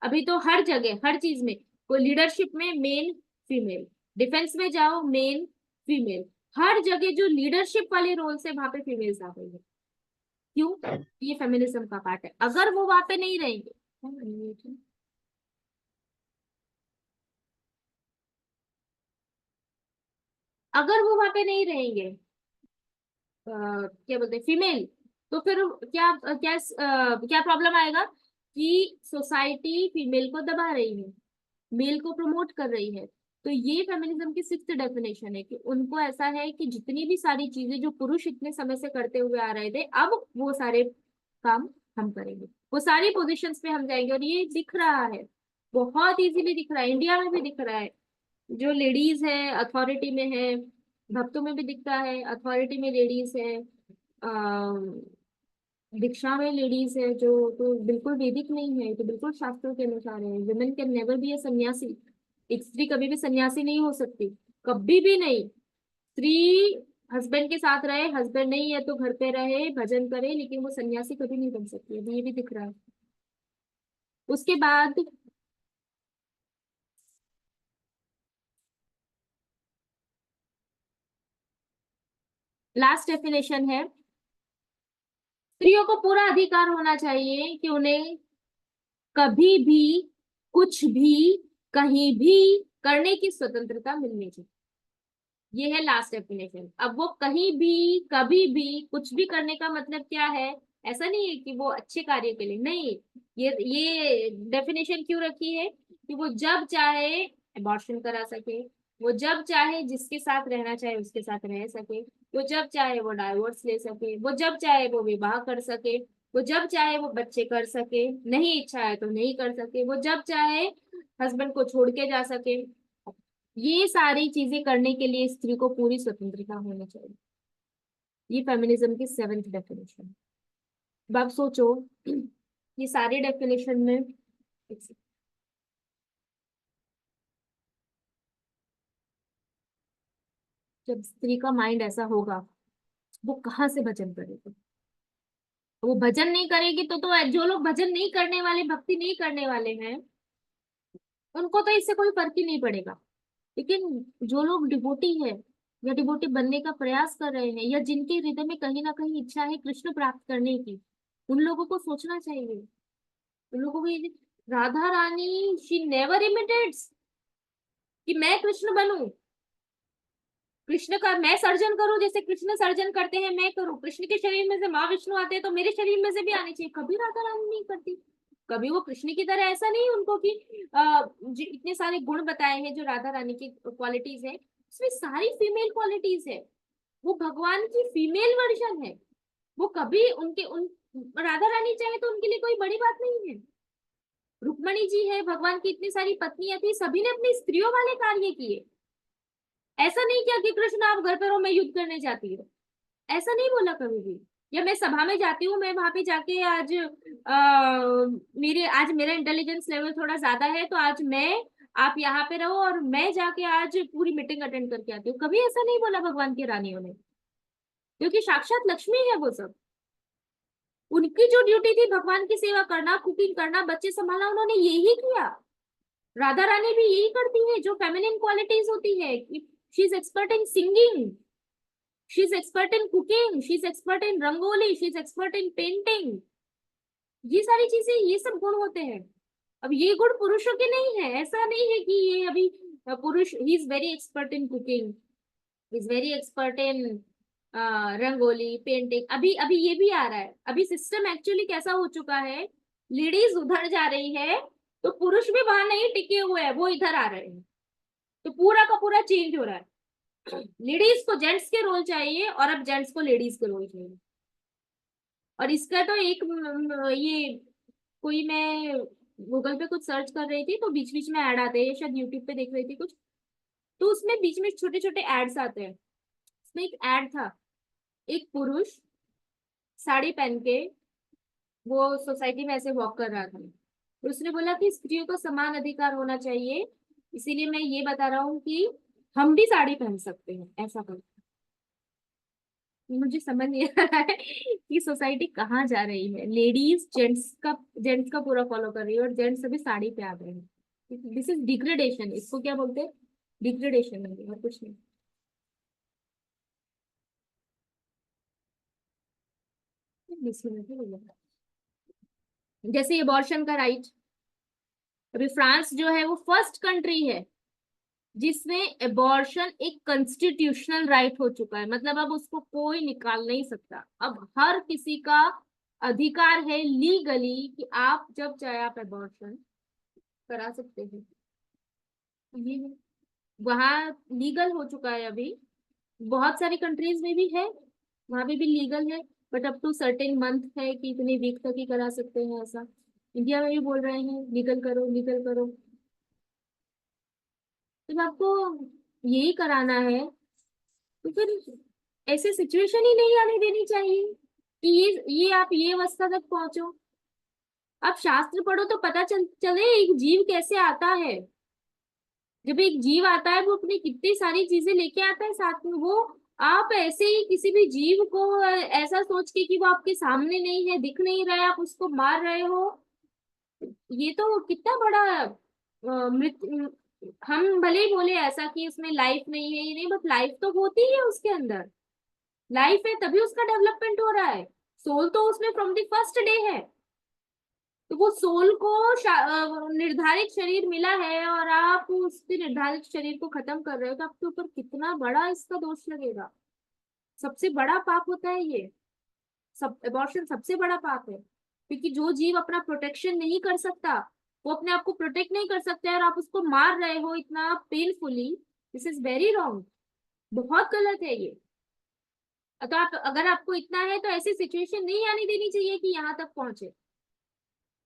अभी तो हर जगह हर चीज में, कोई लीडरशिप में मेन फीमेल, डिफेंस में जाओ मेन फीमेल, हर जगह जो लीडरशिप वाले रोल से वहां पे फीमेल्स आ गई है। क्यों? ये फेमिनिज्म का पार्ट है। अगर वो वहां पे नहीं रहेंगे, अगर वो वहां पे नहीं रहेंगे क्या बोलते हैं फीमेल, तो फिर क्या क्या क्या प्रॉब्लम आएगा कि सोसाइटी फीमेल को दबा रही है, मेल को प्रमोट कर रही है। तो ये फेमिनिज्म की सिक्स्थ डेफिनेशन है कि उनको ऐसा है कि जितनी भी सारी चीजें जो पुरुष इतने समय से करते हुए आ रहे थे, अब वो सारे काम हम करेंगे, वो सारी पोजीशंस पे हम जाएंगे। और ये दिख रहा है, बहुत इजीली दिख रहा है, इंडिया में भी दिख रहा है। जो लेडीज है अथॉरिटी में है, भक्तों में भी दिखता है, अथॉरिटी में लेडीज है, दीक्षा में लेडीज है, जो तो बिल्कुल वैदिक नहीं है, तो बिल्कुल शास्त्रों के अनुसार है। वुमेन कैन नेवर बी ए सन्यासी, एक स्त्री कभी भी सन्यासी नहीं हो सकती, कभी भी नहीं। स्त्री हस्बैंड के साथ रहे, हस्बैंड नहीं है तो घर पे रहे, भजन करे, लेकिन वो सन्यासी कभी नहीं बन सकती, अभी ये भी दिख रहा है। उसके बाद लास्ट डेफिनेशन है, स्त्रियों को पूरा अधिकार होना चाहिए कि उन्हें कभी भी कुछ भी कहीं भी करने की स्वतंत्रता मिलनी चाहिए। ये है लास्ट डेफिनेशन। अब वो कहीं भी कभी भी कुछ भी करने का मतलब क्या है? ऐसा नहीं है कि वो अच्छे कार्य के लिए नहीं, ये डेफिनेशन क्यों रखी है कि वो जब चाहे अबॉर्शन करा सके, वो जब चाहे जिसके साथ रहना चाहे उसके साथ रह सके, वो जब चाहे वो डाइवोर्स ले सके, वो जब चाहे वो विवाह कर सके, वो जब चाहे वो बच्चे कर सके, नहीं इच्छा है तो नहीं कर सके, वो जब चाहे हस्बैंड को छोड़ के जा सके। ये सारी चीजें करने के लिए स्त्री को पूरी स्वतंत्रता होनी चाहिए। ये फेमिनिज्म की सेवेंथ डेफिनेशन। अब आप सोचो, ये सारे डेफिनेशन में जब स्त्री का माइंड ऐसा होगा, वो कहाँ से भजन करेगी? वो भजन नहीं करेगी तो जो लोग भजन नहीं करने वाले, भक्ति नहीं करने वाले हैं, उनको तो इससे कोई फर्क ही नहीं पड़ेगा। लेकिन जो लोग डिवोटी है या डिवोटी बनने का प्रयास कर रहे हैं, या जिनके हृदय में कहीं ना कहीं इच्छा है कृष्ण प्राप्त करने की, उन लोगों को सोचना चाहिए। उन लोगों को Radha Rani she never imitates कि मैं कृष्ण बनूं, कृष्ण का मैं सर्जन करूं, जैसे कृष्ण सर्जन करते हैं मैं करूं, कृष्ण के शरीर में से माँ विष्णु आते हैं तो मेरे शरीर में से भी आनी चाहिए। कभी राधा रानी नहीं करती। कभी वो कृष्ण की तरह ऐसा नहीं उनको कि इतने सारे गुण बताए हैं जो राधा रानी की क्वालिटीज है, उसमें सारी फीमेल क्वालिटीज है। वो भगवान की फीमेल वर्जन है। वो कभी उनके उन राधा रानी चाहे तो उनके लिए कोई बड़ी बात नहीं है। रुक्मणी जी है, भगवान की इतनी सारी पत्नियां थी, सभी ने अपनी स्त्रियों वाले कार्य किए। ऐसा नहीं किया कि कृष्ण आप घर पर हो मैं युद्ध करने जाती हूँ, ऐसा नहीं बोला कभी भी। या मैं सभा में जाती हूँ, मैं वहां पे जाके आज मेरा इंटेलिजेंस लेवल थोड़ा ज्यादा है तो आज मैं, आप यहाँ पे रहो और मैं जाके आज पूरी मीटिंग अटेंड करके आती हूँ, कभी ऐसा नहीं बोला भगवान की रानियों ने। क्योंकि साक्षात लक्ष्मी है वो सब। उनकी जो ड्यूटी थी भगवान की सेवा करना, कुकिंग करना, बच्चे संभालना, उन्होंने यही किया। राधा रानी भी यही करती है जो फेमिनिन क्वालिटीज होती है। She is expert in singing, she is expert in cooking, she is expert in rangoli, she is expert in painting. ये सारी चीजें, ये सब गुण होते हैं। अब ये गुण पुरुषों के नहीं है, ऐसा नहीं है कि ये अभी पुरुष he is very expert in cooking, is very expert in rangoli painting. अभी अभी ये भी आ रहा है। अभी सिस्टम एक्चुअली कैसा हो चुका है, लेडीज उधर जा रही है तो पुरुष भी वहां नहीं टिके हुए हैं, वो इधर आ रहे हैं। तो पूरा का पूरा चेंज हो रहा है। लेडीज को जेंट्स के रोल चाहिए और अब जेंट्स को लेडीज के रोल चाहिए। और इसका तो एक ये कोई, मैं गूगल पे कुछ सर्च कर रही थी तो बीच बीच में ऐड आते हैं, शायद यूट्यूब पे देख रही थी कुछ, तो उसमें बीच में छोटे छोटे एड्स आते हैं। उसमें एक एड था, एक पुरुष साड़ी पहन के वो सोसाइटी में ऐसे वॉक कर रहा था, तो उसने बोला कि स्त्रियों को समान अधिकार होना चाहिए, इसीलिए मैं ये बता रहा हूँ कि हम भी साड़ी पहन सकते हैं, ऐसा कर। मुझे समझ नहीं आ रहा है कि सोसाइटी कहाँ जा रही है। लेडीज जेंट्स का पूरा फॉलो कर रही है और जेंट्स सभी साड़ी पे आ गए हैं। दिस इज डिग्रेडेशन, इसको क्या बोलते हैं? डिग्रेडेशन है और कुछ नहीं। जैसे अबॉर्शन का राइट, अभी फ्रांस जो है वो फर्स्ट कंट्री है जिसमें एबॉर्शन एक कॉन्स्टिट्यूशनल राइट हो चुका है। मतलब अब उसको कोई निकाल नहीं सकता। अब हर किसी का अधिकार है लीगली कि आप जब चाहे आप एबॉर्शन करा सकते हैं। ये वहाँ लीगल हो चुका है अभी। बहुत सारी कंट्रीज में भी है, वहां पे भी लीगल है, but up to certain month है कि इतने वीक तक ही करा सकते हैं ऐसा। इंडिया में भी बोल रहे हैं लीगल करो लीगल करो। जब आपको यही कराना है तो फिर ऐसे सिचुएशन ही नहीं आने देनी चाहिए कि ये आप ये अवस्था तक पहुंचो। आप शास्त्र पढ़ो तो पता चले एक जीव कैसे आता है। जब एक जीव आता है वो अपनी कितनी सारी चीजें लेके आता है साथ में। वो आप ऐसे ही किसी भी जीव को ऐसा सोच के कि वो आपके सामने नहीं है, दिख नहीं रहा है, आप उसको मार रहे हो, ये तो कितना बड़ा मृत्यु। हम भले ही बोले ऐसा कि उसमें लाइफ नहीं है, ये नहीं, बट लाइफ तो होती है उसके अंदर। लाइफ है तभी उसका डेवलपमेंट हो रहा है। सोल तो उसमें फ्रॉम द फर्स्ट डे है। तो वो सोल को निर्धारित शरीर मिला है और आप उसके निर्धारित शरीर को खत्म कर रहे हो, तो आपके ऊपर कितना बड़ा इसका दोष लगेगा। सबसे बड़ा पाप होता है ये। सब एबॉर्शन सबसे बड़ा पाप है, क्योंकि जो जीव अपना प्रोटेक्शन नहीं कर सकता, वो अपने आप को प्रोटेक्ट नहीं कर सकता और आप उसको मार रहे हो इतना painfully, this is very wrong. बहुत गलत है ये। तो आप अगर आपको इतना है तो ऐसी सिचुएशन नहीं आनी देनी चाहिए कि यहाँ तक पहुंचे।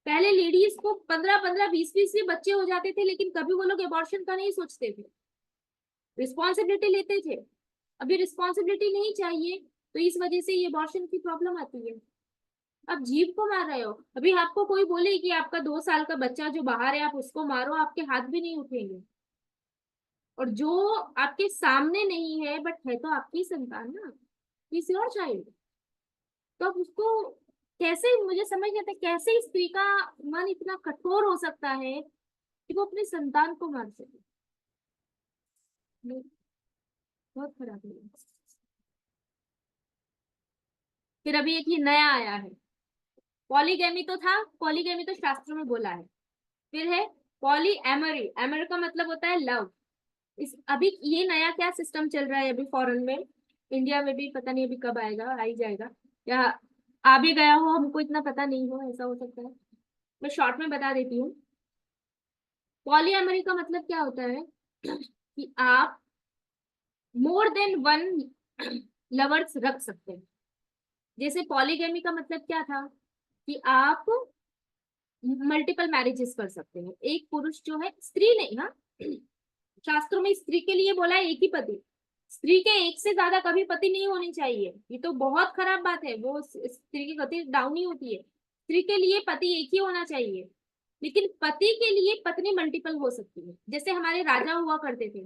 पहले लेडीज को 15-15 20-20 से बच्चे हो जाते थे, लेकिन कभी वो लोग एबॉर्शन का नहीं सोचते थे, रिस्पॉन्सिबिलिटी लेते थे। अभी रिस्पॉन्सिबिलिटी नहीं चाहिए तो इस वजह से ये एबॉर्शन की प्रॉब्लम आती है। आप जीव को मार रहे हो। अभी आपको कोई बोले कि आपका 2 साल का बच्चा जो बाहर है आप उसको मारो, आपके हाथ भी नहीं उठेंगे। और जो आपके सामने नहीं है बट है तो आपकी संतान ना, किसी और चाइल्ड, तो अब उसको कैसे, मुझे समझ नहीं आता कैसे स्त्री का मन इतना कठोर हो सकता है कि वो अपने संतान को मार सके। नहीं, बहुत खराब है। फिर अभी एक ये नया आया है, पॉलीगैमी तो था, पॉलीगैमी तो शास्त्रों में बोला है। फिर है पॉली एमरी, एमर का मतलब होता है लव। इस अभी ये नया क्या सिस्टम चल रहा है अभी फॉरेन में, इंडिया में भी पता नहीं अभी कब आएगा, आ ही जाएगा या आ भी गया हो, हमको इतना पता नहीं हो, ऐसा हो सकता है। मैं शॉर्ट में बता देती हूँ। पॉलीएमरी का मतलब क्या होता है कि आप मोर देन वन लवर्स रख सकते हैं। जैसे पॉलीगैमी का मतलब क्या था कि आप मल्टीपल मैरिजेस कर सकते हैं, एक पुरुष जो है, स्त्री नहीं, हाँ शास्त्रों में स्त्री के लिए बोला है एक ही पति, स्त्री के एक से ज्यादा कभी पति नहीं होनी चाहिए, ये तो बहुत खराब बात है, वो स्त्री की गति डाउन ही होती है। स्त्री के लिए पति एक ही होना चाहिए, लेकिन पति के लिए पत्नी मल्टीपल हो सकती है। जैसे हमारे राजा हुआ करते थे,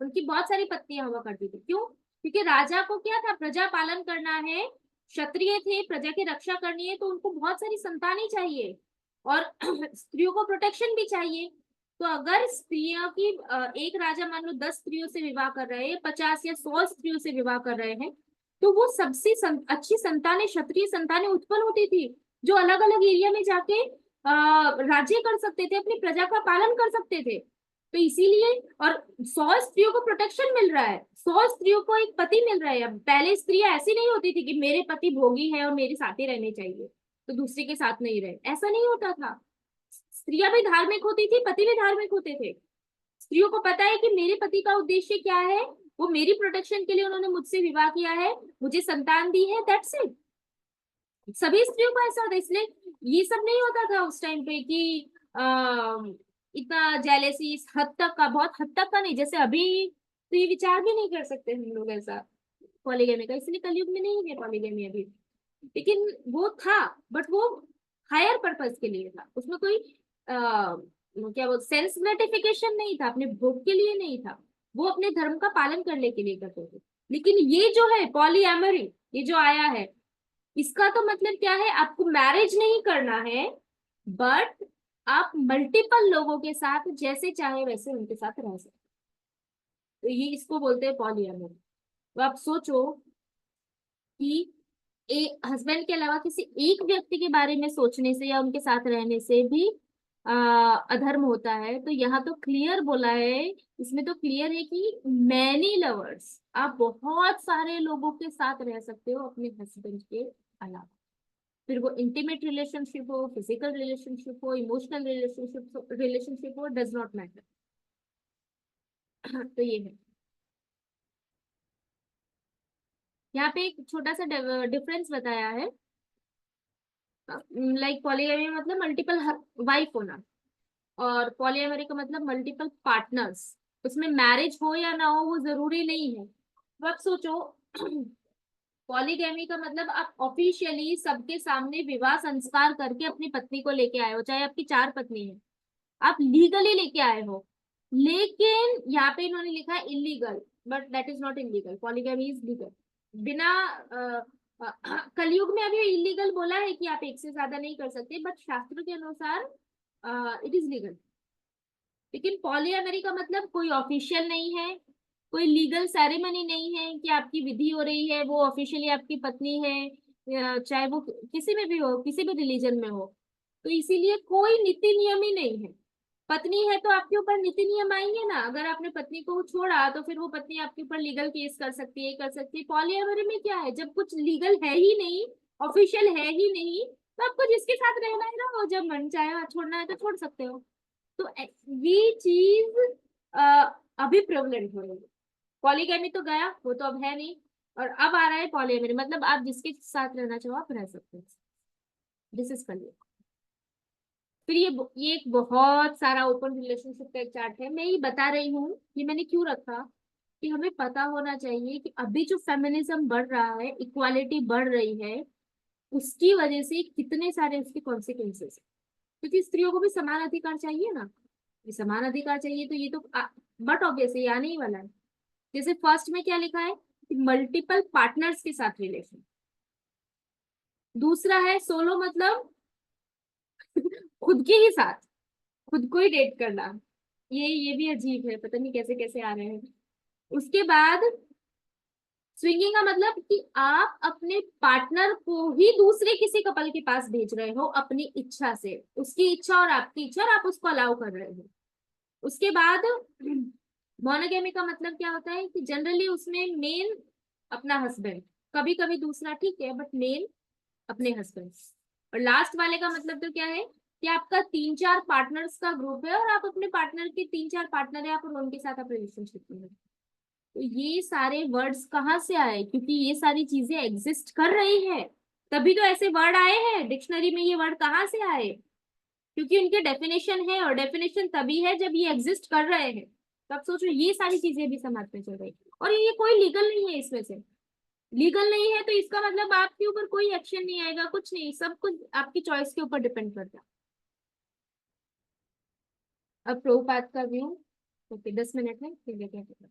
उनकी बहुत सारी पत्नियां हुआ करती थी, क्यों? क्योंकि राजा को क्या था, प्रजा पालन करना है, क्षत्रिय थे, प्रजा की रक्षा करनी है, तो उनको बहुत सारी संतानें चाहिए और स्त्रियों को प्रोटेक्शन भी चाहिए। तो अगर स्त्रियों की एक राजा मान लो 10 स्त्रियों से विवाह कर रहे हैं, 50 या 100 स्त्रियों से विवाह कर रहे हैं, तो वो सबसे अच्छी संतानें, क्षत्रिय संतानें उत्पन्न होती थी, जो अलग अलग एरिया में जाके राज्य कर सकते थे, अपनी प्रजा का पालन कर सकते थे। तो इसीलिए, और 100 स्त्रियों को प्रोटेक्शन मिल रहा है, 100 स्त्रियों को एक पति मिल रहा है। अब पहले स्त्रियां ऐसी नहीं होती थी कि मेरे पति भोगी है और मेरे साथ ही रहने चाहिए तो दूसरे के साथ नहीं रहे, ऐसा नहीं होता था। स्त्रियां भी धार्मिक होती थी, पति भी धार्मिक होते थे। स्त्रियों को पता है कि मेरे पति का उद्देश्य क्या है, वो मेरी प्रोटेक्शन के लिए उन्होंने मुझसे विवाह किया है, मुझे संतान दी है, दैट्स इट। सभी स्त्रियों को ऐसा होता है, इसलिए ये सब नहीं होता था उस टाइम पे कि इतना जेलेसी इस हद तक का, बहुत हद तक का नहीं, जैसे अभी तो ये विचार भी नहीं कर सकते हम लोग ऐसा पॉलीगैमी का, इसलिए कलयुग में नहीं है पॉलीगैमी अभी। लेकिन वो था, बट वो हायर पर्पस के लिए था, उसमें कोई क्या वो सेल्फ ग्रेटिफिकेशन नहीं था, अपने भोग के लिए नहीं था, वो अपने धर्म का पालन करने के लिए करते थे। लेकिन ये जो है पॉलीएमरी, ये जो आया है, इसका तो मतलब क्या है, आपको मैरिज नहीं करना है, बट आप मल्टीपल लोगों के साथ जैसे चाहे वैसे उनके साथ रह सकते हैं। तो ये इसको बोलते हैं पॉलीएमरी। तो आप सोचो कि एक हस्बैंड के अलावा किसी एक व्यक्ति के बारे में सोचने से या उनके साथ रहने से भी अधर्म होता है, तो यहाँ तो क्लियर बोला है, इसमें तो क्लियर है कि मैनी लवर्स, आप बहुत सारे लोगों के साथ रह सकते हो अपने हस्बैंड के अलावा। फिर वो इंटीमेट रिलेशनशिप हो, फिजिकल रिलेशनशिप हो, इमोशनल रिलेशनशिप हो, डज नॉट मैटर। तो ये है, यहाँ पे एक छोटा सा डिफरेंस बताया है। लाइक पॉलीगैमी मतलब मल्टीपल वाइफ होना, और पॉलीएमरी का मतलब मल्टीपल पार्टनर्स। उसमें मैरिज हो या ना हो वो जरूरी नहीं है। तो आप सोचो पॉलीगैमी का मतलब आप ऑफिशियली सबके सामने विवाह संस्कार करके अपनी पत्नी को लेके आए हो, चाहे आपकी 4 पत्नी है, आप लीगली लेके आए हो। लेकिन यहाँ पे इन्होंने लिखा है illegal, but that is not illegal, polygamy is legal. बिना कलयुग में अभी इलीगल बोला है कि आप एक से ज्यादा नहीं कर सकते, बट शास्त्र के अनुसार इट इज लीगल। लेकिन पॉलीएमरी का मतलब कोई ऑफिशियल नहीं है, कोई लीगल सेरेमनी नहीं है कि आपकी विधि हो रही है, वो ऑफिशियली आपकी पत्नी है, चाहे वो किसी में भी हो, किसी भी रिलीजन में हो। तो इसीलिए कोई नीति नियम ही नहीं है। पत्नी है तो आपके ऊपर नीति नियम आएंगे ना, अगर आपने पत्नी को छोड़ा तो फिर वो पत्नी आपके ऊपर लीगल केस कर सकती है, कर सकती है। पॉलीएमरी में क्या है, जब कुछ लीगल है ही नहीं, ऑफिशियल है ही नहीं, तो आपको जिसके साथ रहना है ना, वो जब मन चाहे छोड़ना है तो छोड़ सकते हो। तो ये चीज अभी प्रेवलेंट हो रही है। पॉलीगैमी तो गया, वो तो अब है नहीं, और अब आ रहा है पॉलीएमरी, मतलब आप जिसके साथ रहना चाहो आप रह सकते हो। दिस इज कलियुग। फिर ये एक बहुत सारा ओपन रिलेशनशिप का एक चार्ट है, मैं ये बता रही हूँ ये मैंने क्यों रखा, कि हमें पता होना चाहिए कि अभी जो फेमिनिज्म बढ़ रहा है, इक्वालिटी बढ़ रही है, उसकी वजह से कितने सारे उसके कॉन्सिक्वेंसेस। क्योंकि स्त्रियों को भी समान अधिकार चाहिए ना, ये समान अधिकार चाहिए, तो ये तो बट ऑब्वियसली आने ही वाला है। जैसे फर्स्ट में क्या लिखा है, मल्टीपल पार्टनर्स के साथ रिलेशन। दूसरा है सोलो, मतलब खुद के ही साथ, खुद को ही डेट करना। ये भी अजीब है, पता नहीं कैसे कैसे आ रहे हैं। उसके बाद स्विंगिंग का मतलब कि आप अपने पार्टनर को ही दूसरे किसी कपल के पास भेज रहे हो अपनी इच्छा से, उसकी इच्छा और आपकी इच्छा, और आप उसको अलाउ कर रहे हो। उसके बाद मोनोगेमी का मतलब क्या होता है कि जनरली उसमें मेन अपना हस्बैंड, कभी कभी दूसरा ठीक है, बट मेन अपने हस्बैंड। और लास्ट वाले का मतलब तो क्या है कि आपका 3-4 पार्टनर्स का ग्रुप है, और आप अपने पार्टनर के 3-4 पार्टनर है आप, और उनके साथ आप रिलेशनशिप में हो। तो ये सारे वर्ड्स कहाँ से आए, क्योंकि ये सारी चीजें एग्जिस्ट कर रही है, तभी तो ऐसे वर्ड आए हैं डिक्शनरी में। ये वर्ड कहाँ से आए, क्योंकि उनके डेफिनेशन है, और डेफिनेशन तभी है जब ये एग्जिस्ट कर रहे हैं। तो आप सोचो ये सारी चीजें भी समाज में चल रही, और ये कोई लीगल नहीं है इसमें से। लीगल नहीं है तो इसका मतलब आपके ऊपर कोई एक्शन नहीं आएगा, कुछ नहीं, सब कुछ आपकी चॉइस के ऊपर डिपेंड करता है। अब प्रभुपाद का व्यू। ओके, 10 मिनट है, फिर देखते हैं।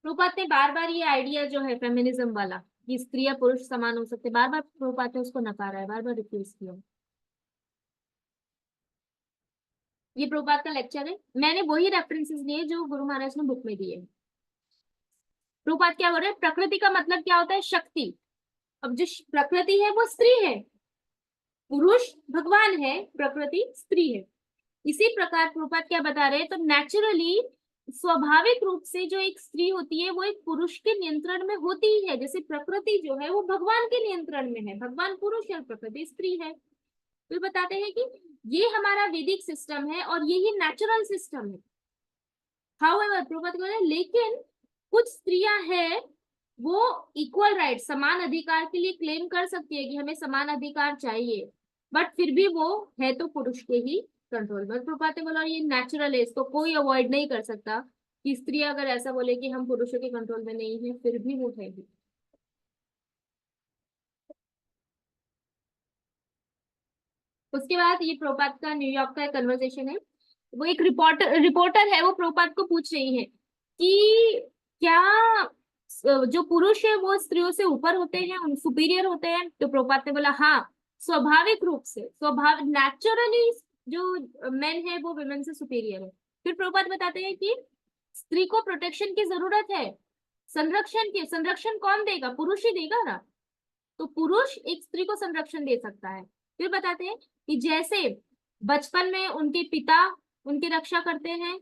प्रभुपाद ने बार बार ये आइडिया जो है फेमिनिज्म वाला, कि स्त्री या पुरुष समान हो सकते, बार बार प्रभुपाद ने उसको नकारा है, बार बार रिफ्यूज किया है। ये प्रभुपाद का लेक्चर है, मैंने वही रेफरेंसेस लिए जो गुरु महाराज ने बुक में दिए। प्रभुपाद क्या बोल रहे हैं, प्रकृति का मतलब क्या होता है, शक्ति। अब जो प्रकृति है वो स्त्री है, पुरुष भगवान है, प्रकृति स्त्री है। इसी प्रकार प्रभुपाद क्या बता रहे हैं, तो नेचुरली स्वाभाविक रूप से जो एक स्त्री होती है वो एक पुरुष के नियंत्रण में होती ही है, जैसे प्रकृति जो है वो भगवान के नियंत्रण में है, भगवान पुरुष है और प्रकृति स्त्री है। फिर बताते हैं कि ये हमारा वैदिक सिस्टम है और यही नेचुरल सिस्टम है। हाउएवर प्रभुपाद कह रहे हैं, लेकिन कुछ स्त्रियां हैं वो इक्वल राइट, समान अधिकार के लिए क्लेम कर सकती है कि हमें समान अधिकार चाहिए, बट फिर भी वो है तो पुरुष के ही कंट्रोल में। प्रभुपाद ने बोला ये नेचुरल है, इसको कोई अवॉइड नहीं कर सकता कि स्त्री अगर ऐसा बोले कि हम पुरुषों के कंट्रोल में नहीं है, फिर भी वो है ही। उसके बाद ये प्रभुपाद का न्यूयॉर्क का कन्वर्सेशन है। वो एक रिपोर्टर रिपोर्टर है, वो प्रभुपाद को पूछ रही है कि क्या जो पुरुष है वो स्त्रियों से ऊपर होते हैं, उन सुपीरियर होते हैं। तो प्रभुपाद ने बोला हाँ, स्वाभाविक रूप से, स्वाभाविक नेचुरली जो मेन है वो वुमेन से सुपीरियर है। फिर प्रभुपाद बताते हैं कि स्त्री को प्रोटेक्शन की जरूरत है, संरक्षण की। संरक्षण कौन देगा, पुरुष ही देगा ना। तो पुरुष एक स्त्री को संरक्षण दे सकता है। फिर बताते हैं कि जैसे बचपन में उनके पिता उनकी रक्षा करते हैं,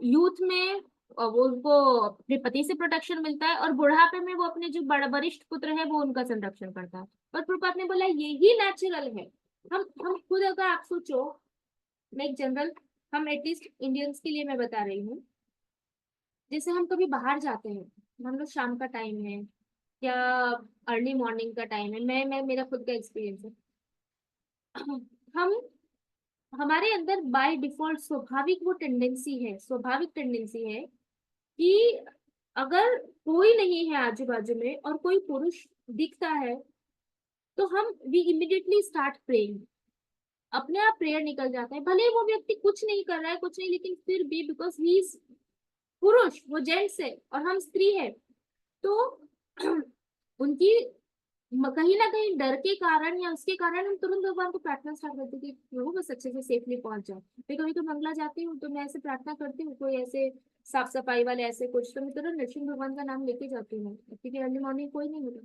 यूथ में वो उनको अपने पति से प्रोटेक्शन मिलता है, और बुढ़ापे में वो अपने जो बड़ा वरिष्ठ पुत्र है वो उनका संरक्षण करता है। और प्रभुपाद ने बोला यही नेचुरल है। हम खुद अगर आप सोचो, मैं एक जनरल, हम एटलीस्ट इंडियंस के लिए मैं बता रही हूँ, जैसे हम कभी बाहर जाते हैं, हम लोग शाम का टाइम है या अर्ली मॉर्निंग का टाइम है, मैं मेरा खुद का एक्सपीरियंस है, हम हमारे अंदर बाय डिफॉल्ट स्वाभाविक वो टेंडेंसी है, स्वाभाविक टेंडेंसी है कि अगर कोई नहीं है आजू बाजू में और कोई पुरुष दिखता है, तो हम वी इमिडिएटली स्टार्ट प्रेइंग, अपने आप प्रेयर निकल जाता है, भले ही वो व्यक्ति कुछ नहीं कर रहा है, कुछ नहीं, लेकिन फिर भी बिकॉज ही इज पुरुष, वो जेंट्स है और हम स्त्री है, तो उनकी कहीं ना कहीं डर के कारण या उसके कारण हम तुरंत भगवान को प्रार्थना स्टार्ट करते हैं कि प्रभु बस अच्छे से सेफली पहुंच जाओ। मैं कभी तो मंगला जाती हूँ तो मैं ऐसे प्रार्थना करती हूँ, कोई ऐसे साफ सफाई वाले ऐसे कुछ, तो मैं तुरंत नरसिंह भगवान का नाम लेके जाती हूँ, क्योंकि अर्ली मॉर्निंग कोई नहीं होता।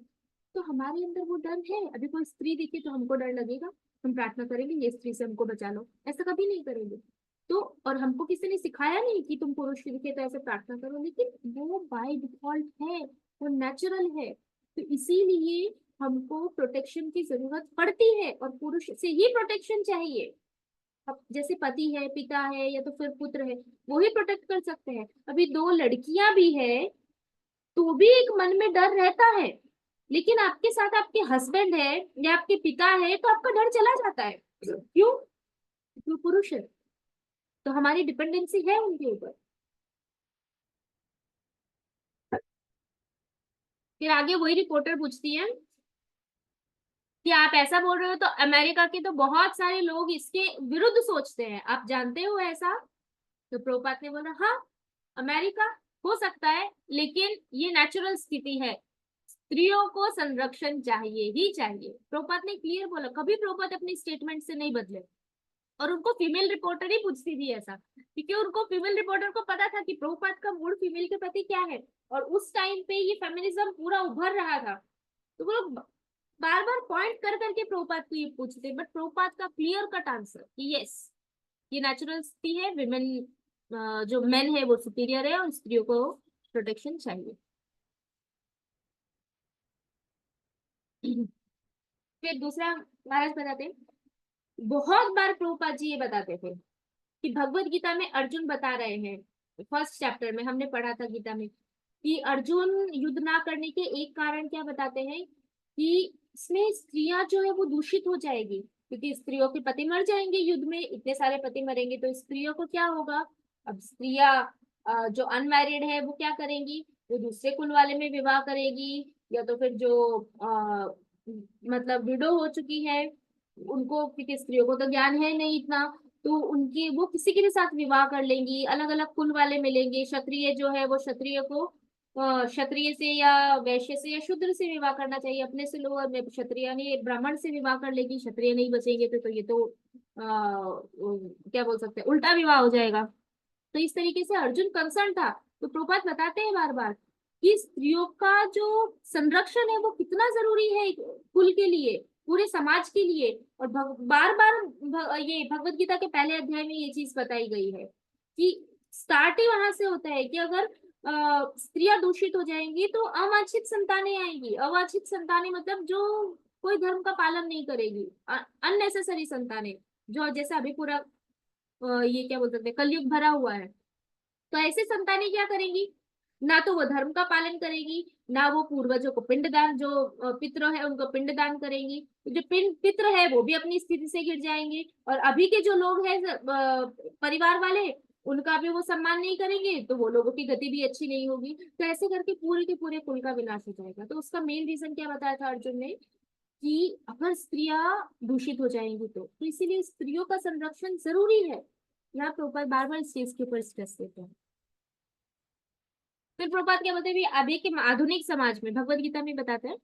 तो हमारे अंदर वो डर है, अभी कोई स्त्री दिखे तो हमको डर लगेगा, हम प्रार्थना करेंगे ये स्त्री से हमको बचा लो, ऐसा कभी नहीं करेंगे। तो और हमको किसी ने सिखाया नहीं कि तुम पुरुष दिखे तो ऐसे प्रार्थना करो, लेकिन वो बाय डिफॉल्ट है, वो नेचुरल है। तो इसीलिए हमको प्रोटेक्शन की जरूरत पड़ती है, और पुरुष से ही प्रोटेक्शन चाहिए। अब जैसे पति है, पिता है, या तो फिर पुत्र है, वो ही प्रोटेक्ट कर सकते हैं। अभी दो लड़कियां भी है तो भी एक मन में डर रहता है, लेकिन आपके साथ आपके हस्बैंड है या आपके पिता है तो आपका डर चला जाता है। क्यों, क्यों पुरुष है, तो हमारी डिपेंडेंसी है उनके ऊपर। फिर आगे वही रिपोर्टर पूछती है कि आप ऐसा बोल रहे हो तो अमेरिका के तो बहुत सारे लोग इसके विरुद्ध सोचते हैं, आप जानते हो ऐसा? तो प्रभुपाद ने बोला हाँ, अमेरिका हो सकता है, लेकिन ये नेचुरल स्थिति है, स्त्रियों को संरक्षण चाहिए ही चाहिए। प्रभुपाद ने क्लियर बोला, कभी प्रभुपाद अपनी स्टेटमेंट से नहीं बदले। और उनको फीमेल रिपोर्टर ही पूछती थी ऐसा, क्योंकि उनको फीमेल रिपोर्टर को पता था कि प्रभुपाद का मूड फीमेल के प्रति क्या है, और उस टाइम पे ये फेमिनिज्म पूरा उभर रहा था। तो वो लोग बार बार पॉइंट कर करके प्रभुपाद को ये पूछते, बट प्रभुपाद का क्लियर कट आंसर कि यस, ये नेचुरल स्थिति है, विमेन, जो मेन है वो सुपीरियर है और स्त्रियों को प्रोटेक्शन चाहिए। फिर दूसरा महाराज बताते हैं, बहुत बार प्रभुपाद जी ये बताते थे कि भगवत गीता में अर्जुन बता रहे हैं, फर्स्ट चैप्टर में हमने पढ़ा था गीता में, कि अर्जुन युद्ध ना करने के एक कारण क्या बताते हैं, कि इसमें स्त्रियां जो है वो दूषित हो जाएगी, क्योंकि स्त्रियों के पति मर जाएंगे युद्ध में, इतने सारे पति मरेंगे तो स्त्रियों को क्या होगा। अब स्त्रियां जो अनमैरिड है वो क्या करेंगी, वो दूसरे कुल वाले में विवाह करेगी, या तो फिर जो मतलब विडो हो चुकी है, उनको, क्योंकि स्त्रियों को तो ज्ञान है नहीं इतना, तो उनकी वो किसी के भी साथ विवाह कर लेंगी, अलग अलग कुल वाले मिलेंगे, क्षत्रिय जो है वो क्षत्रिय को क्षत्रिय से या वैश्य से या शूद्र से विवाह करना चाहिए, अपने से लोअर में क्षत्रिय नहीं ब्राह्मण से विवाह कर लेगी, क्षत्रिय नहीं बचेंगे तो ये तो क्या बोल सकते हैं, उल्टा विवाह हो जाएगा। तो इस तरीके से अर्जुन कंसर्न था। तो प्रभुपाद बताते हैं बार बार कि स्त्रियों का जो संरक्षण है वो कितना जरूरी है कुल के लिए, पूरे समाज के लिए। और बार बार ये भगवत गीता के पहले अध्याय में ये चीज बताई गई है कि स्टार्ट ही वहां से होता है कि अगर स्त्रियां दूषित हो जाएंगी तो अवांछित संतानें आएंगी। अवांछित संतानें मतलब जो कोई धर्म का पालन नहीं करेगी, अननेसेसरी संतानें, जो जैसे अभी पूरा ये क्या बोल सकते हैं, कलयुग भरा हुआ है। तो ऐसे संतानें क्या करेंगी, ना तो वो धर्म का पालन करेगी, ना वो पूर्वजों को पिंडदान, जो पितरों है उनको पिंडदान करेंगी, तो जो पितृ है वो भी अपनी स्थिति से गिर जाएंगे, और अभी के जो लोग हैं परिवार वाले, उनका भी वो सम्मान नहीं करेंगे, तो वो लोगों की गति भी अच्छी नहीं होगी। तो ऐसे करके पूरे के पूरे कुल का विनाश हो जाएगा। तो उसका मेन रीजन क्या बताया था अर्जुन ने, कि अगर स्त्रियां दूषित हो जाएंगी तो इसीलिए स्त्रियों का संरक्षण जरूरी है। यहाँ पे ऊपर बार बार इस चीज के ऊपर स्ट्रेस देते हैं। फिर प्रभुपाद क्या बोलते हैं, अभी अभी के आधुनिक समाज में, भगवत गीता में बताते हैं,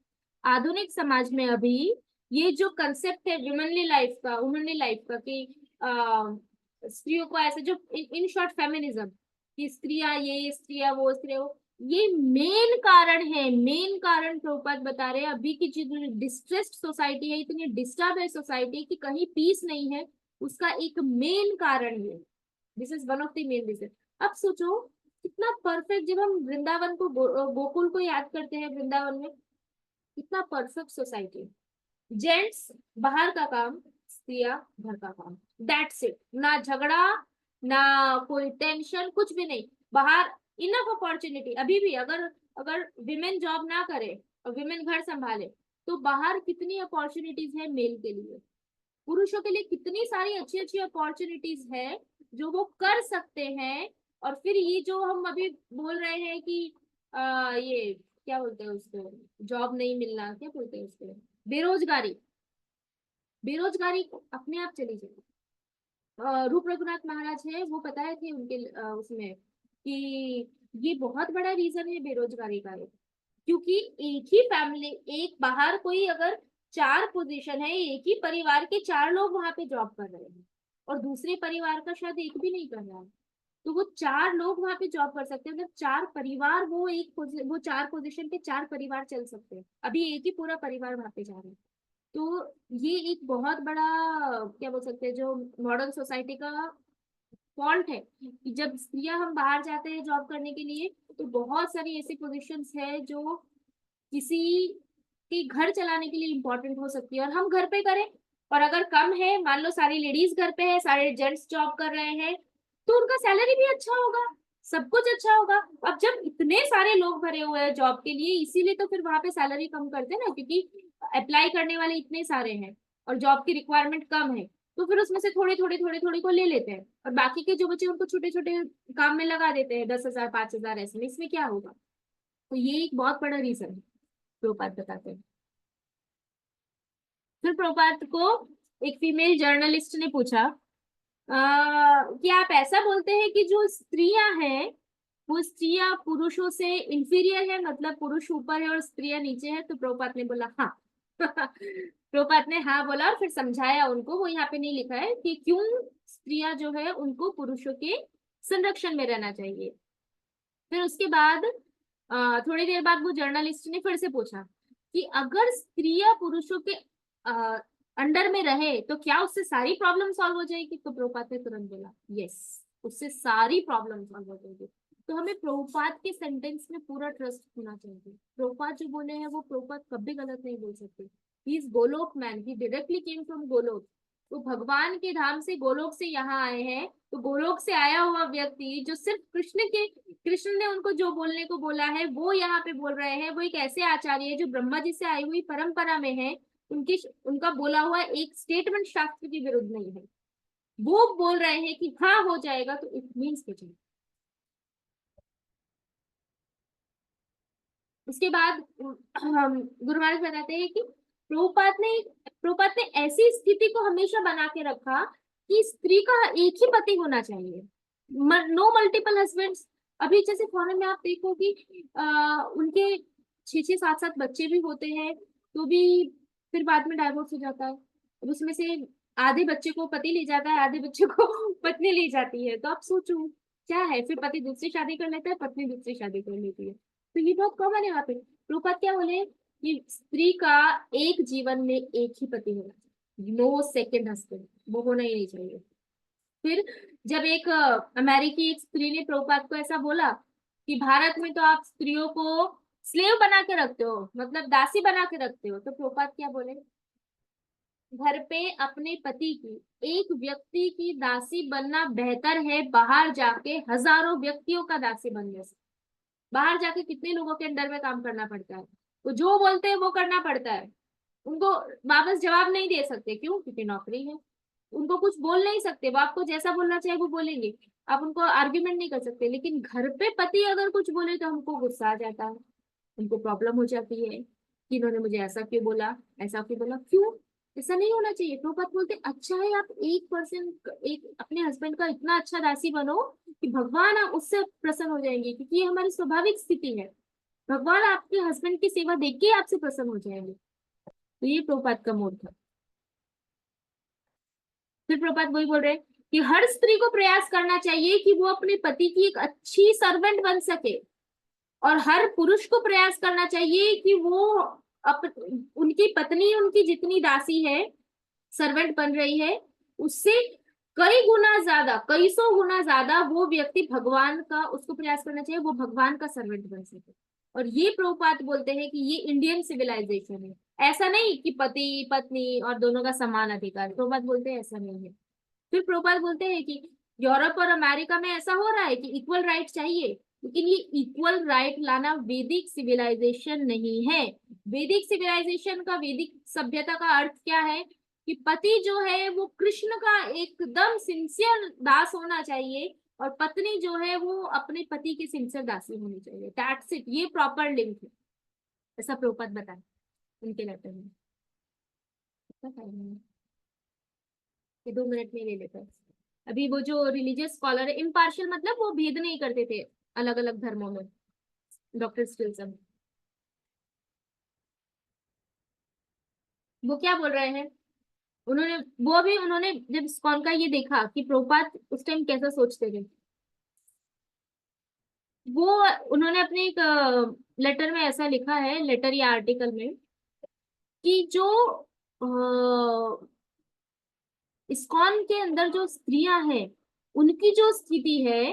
आधुनिक समाज में अभी ये जो कंसेप्ट है वुमेनली लाइफ का, वुमेनली लाइफ का, कि स्त्रियों को ऐसे जो इन शॉर्ट फेमिनिज्म, कि स्त्रियां ये, स्त्रियां वो, स्त्रियां वो, ये मेन कारण है। मेन कारण प्रभुपाद बता रहे हैं, अभी की जो डिस्ट्रेस्ड सोसाइटी है, इतनी डिस्टर्ब है सोसाइटी कि कहीं पीस नहीं है, उसका एक मेन कारण है। This is one of the main reason. अब सोचो कितना परफेक्ट, जब हम वृंदावन को गोकुल को याद करते हैं, वृंदावन में कितना परफेक्ट सोसाइटी, जेंट्स बाहर का काम, स्त्रियां घर का काम, दैट्स इट, ना झगड़ा, ना कोई टेंशन, कुछ भी नहीं, बाहर इनफ अपॉर्चुनिटी। अभी भी अगर अगर विमेन जॉब ना करे और विमेन घर संभाले, तो बाहर कितनी अपॉर्चुनिटीज है मेल के लिए, पुरुषों के लिए कितनी सारी अच्छी अच्छी अपॉर्चुनिटीज है जो वो कर सकते हैं। और फिर ये जो हम अभी बोल रहे हैं कि ये क्या बोलते हैं उसको, जॉब नहीं मिलना, क्या बोलते हैं उसको, बेरोजगारी, बेरोजगारी अपने आप चली जाएगी। रूप रघुनाथ महाराज है, वो बताए थे उनके उसमें कि ये बहुत बड़ा रीजन है बेरोजगारी का, क्योंकि एक ही फैमिली, एक बाहर कोई अगर चार पोजीशन है, एक ही परिवार के चार लोग वहां पे जॉब कर रहे हैं, और दूसरे परिवार का शायद एक भी नहीं कर रहा है, तो वो चार लोग वहां पे जॉब कर सकते हैं, मतलब चार परिवार, वो चार पोजीशन के चार परिवार चल सकते हैं। अभी एक ही पूरा परिवार वहां पे जा रहा है। तो ये एक बहुत बड़ा, क्या बोल सकते हैं, जो मॉडर्न सोसाइटी का फॉल्ट है, कि जब स्त्रियां, हम बाहर जाते हैं जॉब करने के लिए, तो बहुत सारी ऐसी पोजीशंस है जो किसी के घर चलाने के लिए इंपॉर्टेंट हो सकती है, और हम घर पे करें। और अगर कम है, मान लो सारी लेडीज घर पे है, सारे जेंट्स जॉब कर रहे हैं, तो उनका सैलरी भी अच्छा होगा, सब कुछ अच्छा होगा। अब जब इतने सारे लोग भरे हुए हैं जॉब के लिए, इसीलिए तो फिर वहां पे सैलरी कम करते हैं ना, क्योंकि अप्लाई करने वाले इतने सारे हैं और जॉब की रिक्वायरमेंट कम है, तो फिर उसमें से थोड़ी थोड़ी थोड़ी थोड़ी को ले लेते हैं, और बाकी के जो बच्चे उनको छोटे छोटे काम में लगा देते हैं, 10,000 5,000 ऐसे में, इसमें क्या होगा। तो ये एक बहुत बड़ा रीजन है, जो बात बताते हैं। फिर प्रभुपाद को एक फीमेल जर्नलिस्ट ने पूछा कि आप ऐसा बोलते हैं कि जो स्त्रियां हैं वो स्त्रियां पुरुषों से इंफीरियर है, मतलब पुरुष ऊपर है और स्त्रियां नीचे है? तो प्रभुपाद ने बोला हाँ। प्रभुपाद ने हाँ बोला और फिर समझाया उनको, वो यहाँ पे नहीं लिखा है कि क्यों स्त्रियां जो है उनको पुरुषों के संरक्षण में रहना चाहिए। फिर उसके बाद थोड़ी देर बाद वो जर्नलिस्ट ने फिर से पूछा कि अगर स्त्रियां पुरुषों के अंडर में रहे तो क्या उससे सारी प्रॉब्लम सॉल्व हो जाएगी? तो प्रभुपाद ने तुरंत बोला यस, उससे सारी प्रॉब्लम सॉल्व हो जाएगी। तो हमें प्रभुपाद के सेंटेंस में पूरा ट्रस्ट होना चाहिए। प्रभुपाद जो बोले हैं वो प्रभुपाद कभी गलत नहीं बोल सकते। He is Golok man, he directly came from Golok. तो भगवान के धाम से गोलोक से यहाँ आए हैं, तो गोलोक से आया हुआ व्यक्ति जो सिर्फ कृष्ण ने उनको जो बोलने को बोला है वो यहाँ पे बोल रहे हैं। वो एक ऐसे आचार्य है जो ब्रह्मा जी से आई हुई परंपरा में है, उनका बोला हुआ एक स्टेटमेंट शास्त्र के विरुद्ध नहीं है। वो बोल रहे हैं कि हाँ हो जाएगा, तो इट मीन्स हो जाएगा। उसके बाद गुरु महाराज बताते हैं कि प्रभुपाद ने ऐसी स्थिति को हमेशा बना के रखा कि स्त्री का एक ही पति होना चाहिए, नो मल्टीपल हस्बैंड्स। अभी जैसे फॉरेन में आप देखो कि उनके 6-6 7-7 बच्चे भी होते हैं, तो भी फिर बाद में डाइवोर्स हो जाता है। अब उसमें से आधे बच्चे को पति ले जाता है, आधे बच्चे को पत्नी ले जाती है। तो आप सोचो क्या है, फिर पति दूसरी शादी कर लेता है, पत्नी दूसरी शादी कर लेती है। तो ये बहुत कॉमन है वहां पे। प्रभुपाद क्या बोले कि स्त्री का एक जीवन में एक ही पति होना चाहिए, नो सेकेंड हस्बैंड, वो होना ही नहीं चाहिए। फिर जब एक अमेरिकी एक स्त्री ने प्रभुपाद को ऐसा बोला कि भारत में तो आप स्त्रियों को स्लेव बना के रखते हो, मतलब दासी बना के रखते हो, तो प्रभुपाद क्या बोले, घर पे अपने पति की एक व्यक्ति की दासी बनना बेहतर है बाहर जाके हजारों व्यक्तियों का दासी बनने से। बाहर जाके कितने लोगों के अंडर में काम करना पड़ता है, वो जो बोलते हैं वो करना पड़ता है। उनको वापस जवाब नहीं दे सकते, क्यों? क्योंकि नौकरी है। उनको कुछ बोल नहीं सकते, वो आपको जैसा बोलना चाहे वो बोलेंगे, आप उनको आर्ग्यूमेंट नहीं कर सकते। लेकिन घर पे पति अगर कुछ बोले तो हमको गुस्सा आ जाता है, उनको प्रॉब्लम हो जाती है कि इन्होंने मुझे ऐसा क्यों बोला, ऐसा क्यों बोला, क्यों? ऐसा नहीं होना चाहिए। तो बात बोलते अच्छा है आप एक अपने हस्बैंड का इतना अच्छा दासी बनो कि भगवान आप उससे प्रसन्न हो जाएंगे, क्योंकि ये हमारी स्वाभाविक स्थिति है। भगवान आपके हस्बैंड की सेवा देख के आपसे प्रसन्न हो जाएंगे। तो ये प्रभुपाद का मोड था। फिर प्रभुपाद वही बोल रहे हैं कि हर स्त्री को प्रयास करना चाहिए कि वो अपने पति की एक अच्छी सर्वेंट बन सके, और हर पुरुष को प्रयास करना चाहिए कि वो उनकी पत्नी उनकी जितनी दासी है, सर्वेंट बन रही है, उससे कई गुना ज्यादा, कई सौ गुना ज्यादा वो व्यक्ति भगवान का, उसको प्रयास करना चाहिए वो भगवान का सर्वेंट बन सके। और ये प्रभुपाद बोलते हैं कि ये इंडियन सिविलाइजेशन है, ऐसा नहीं कि पति पत्नी और दोनों का समान अधिकार। प्रभुपाद बोलते हैं ऐसा नहीं है। फिर प्रोपाल बोलते हैं कि यूरोप और अमेरिका में ऐसा हो रहा है कि इक्वल राइट चाहिए, लेकिन ये इक्वल राइट लाना वैदिक सिविलाइजेशन नहीं है। वैदिक सिविलाइजेशन का, वैदिक सभ्यता का अर्थ क्या है कि पति जो है वो कृष्ण का एकदम सिंसियर दास होना चाहिए, और पत्नी जो है वो अपने पति की सिंसियर दासी होनी चाहिए। दैट्स इट, ये प्रॉपर लिंक है, ऐसा प्रोपद बताए उनके लेटर में। ये 2 मिनट में ले लेता है। अभी वो जो रिलीजियस स्कॉलर है, इम्पार्शियल मतलब वो भेद नहीं करते थे अलग अलग धर्मों में, डॉक्टर स्टिल्सन, वो क्या बोल रहे हैं, उन्होंने जब स्कॉन का ये देखा कि प्रोपात उस टाइम कैसा सोचते थे, वो उन्होंने अपने एक लेटर में ऐसा लिखा है, लेटर या आर्टिकल में, कि जो इस्कॉन के अंदर जो स्त्रियां हैं उनकी जो स्थिति है,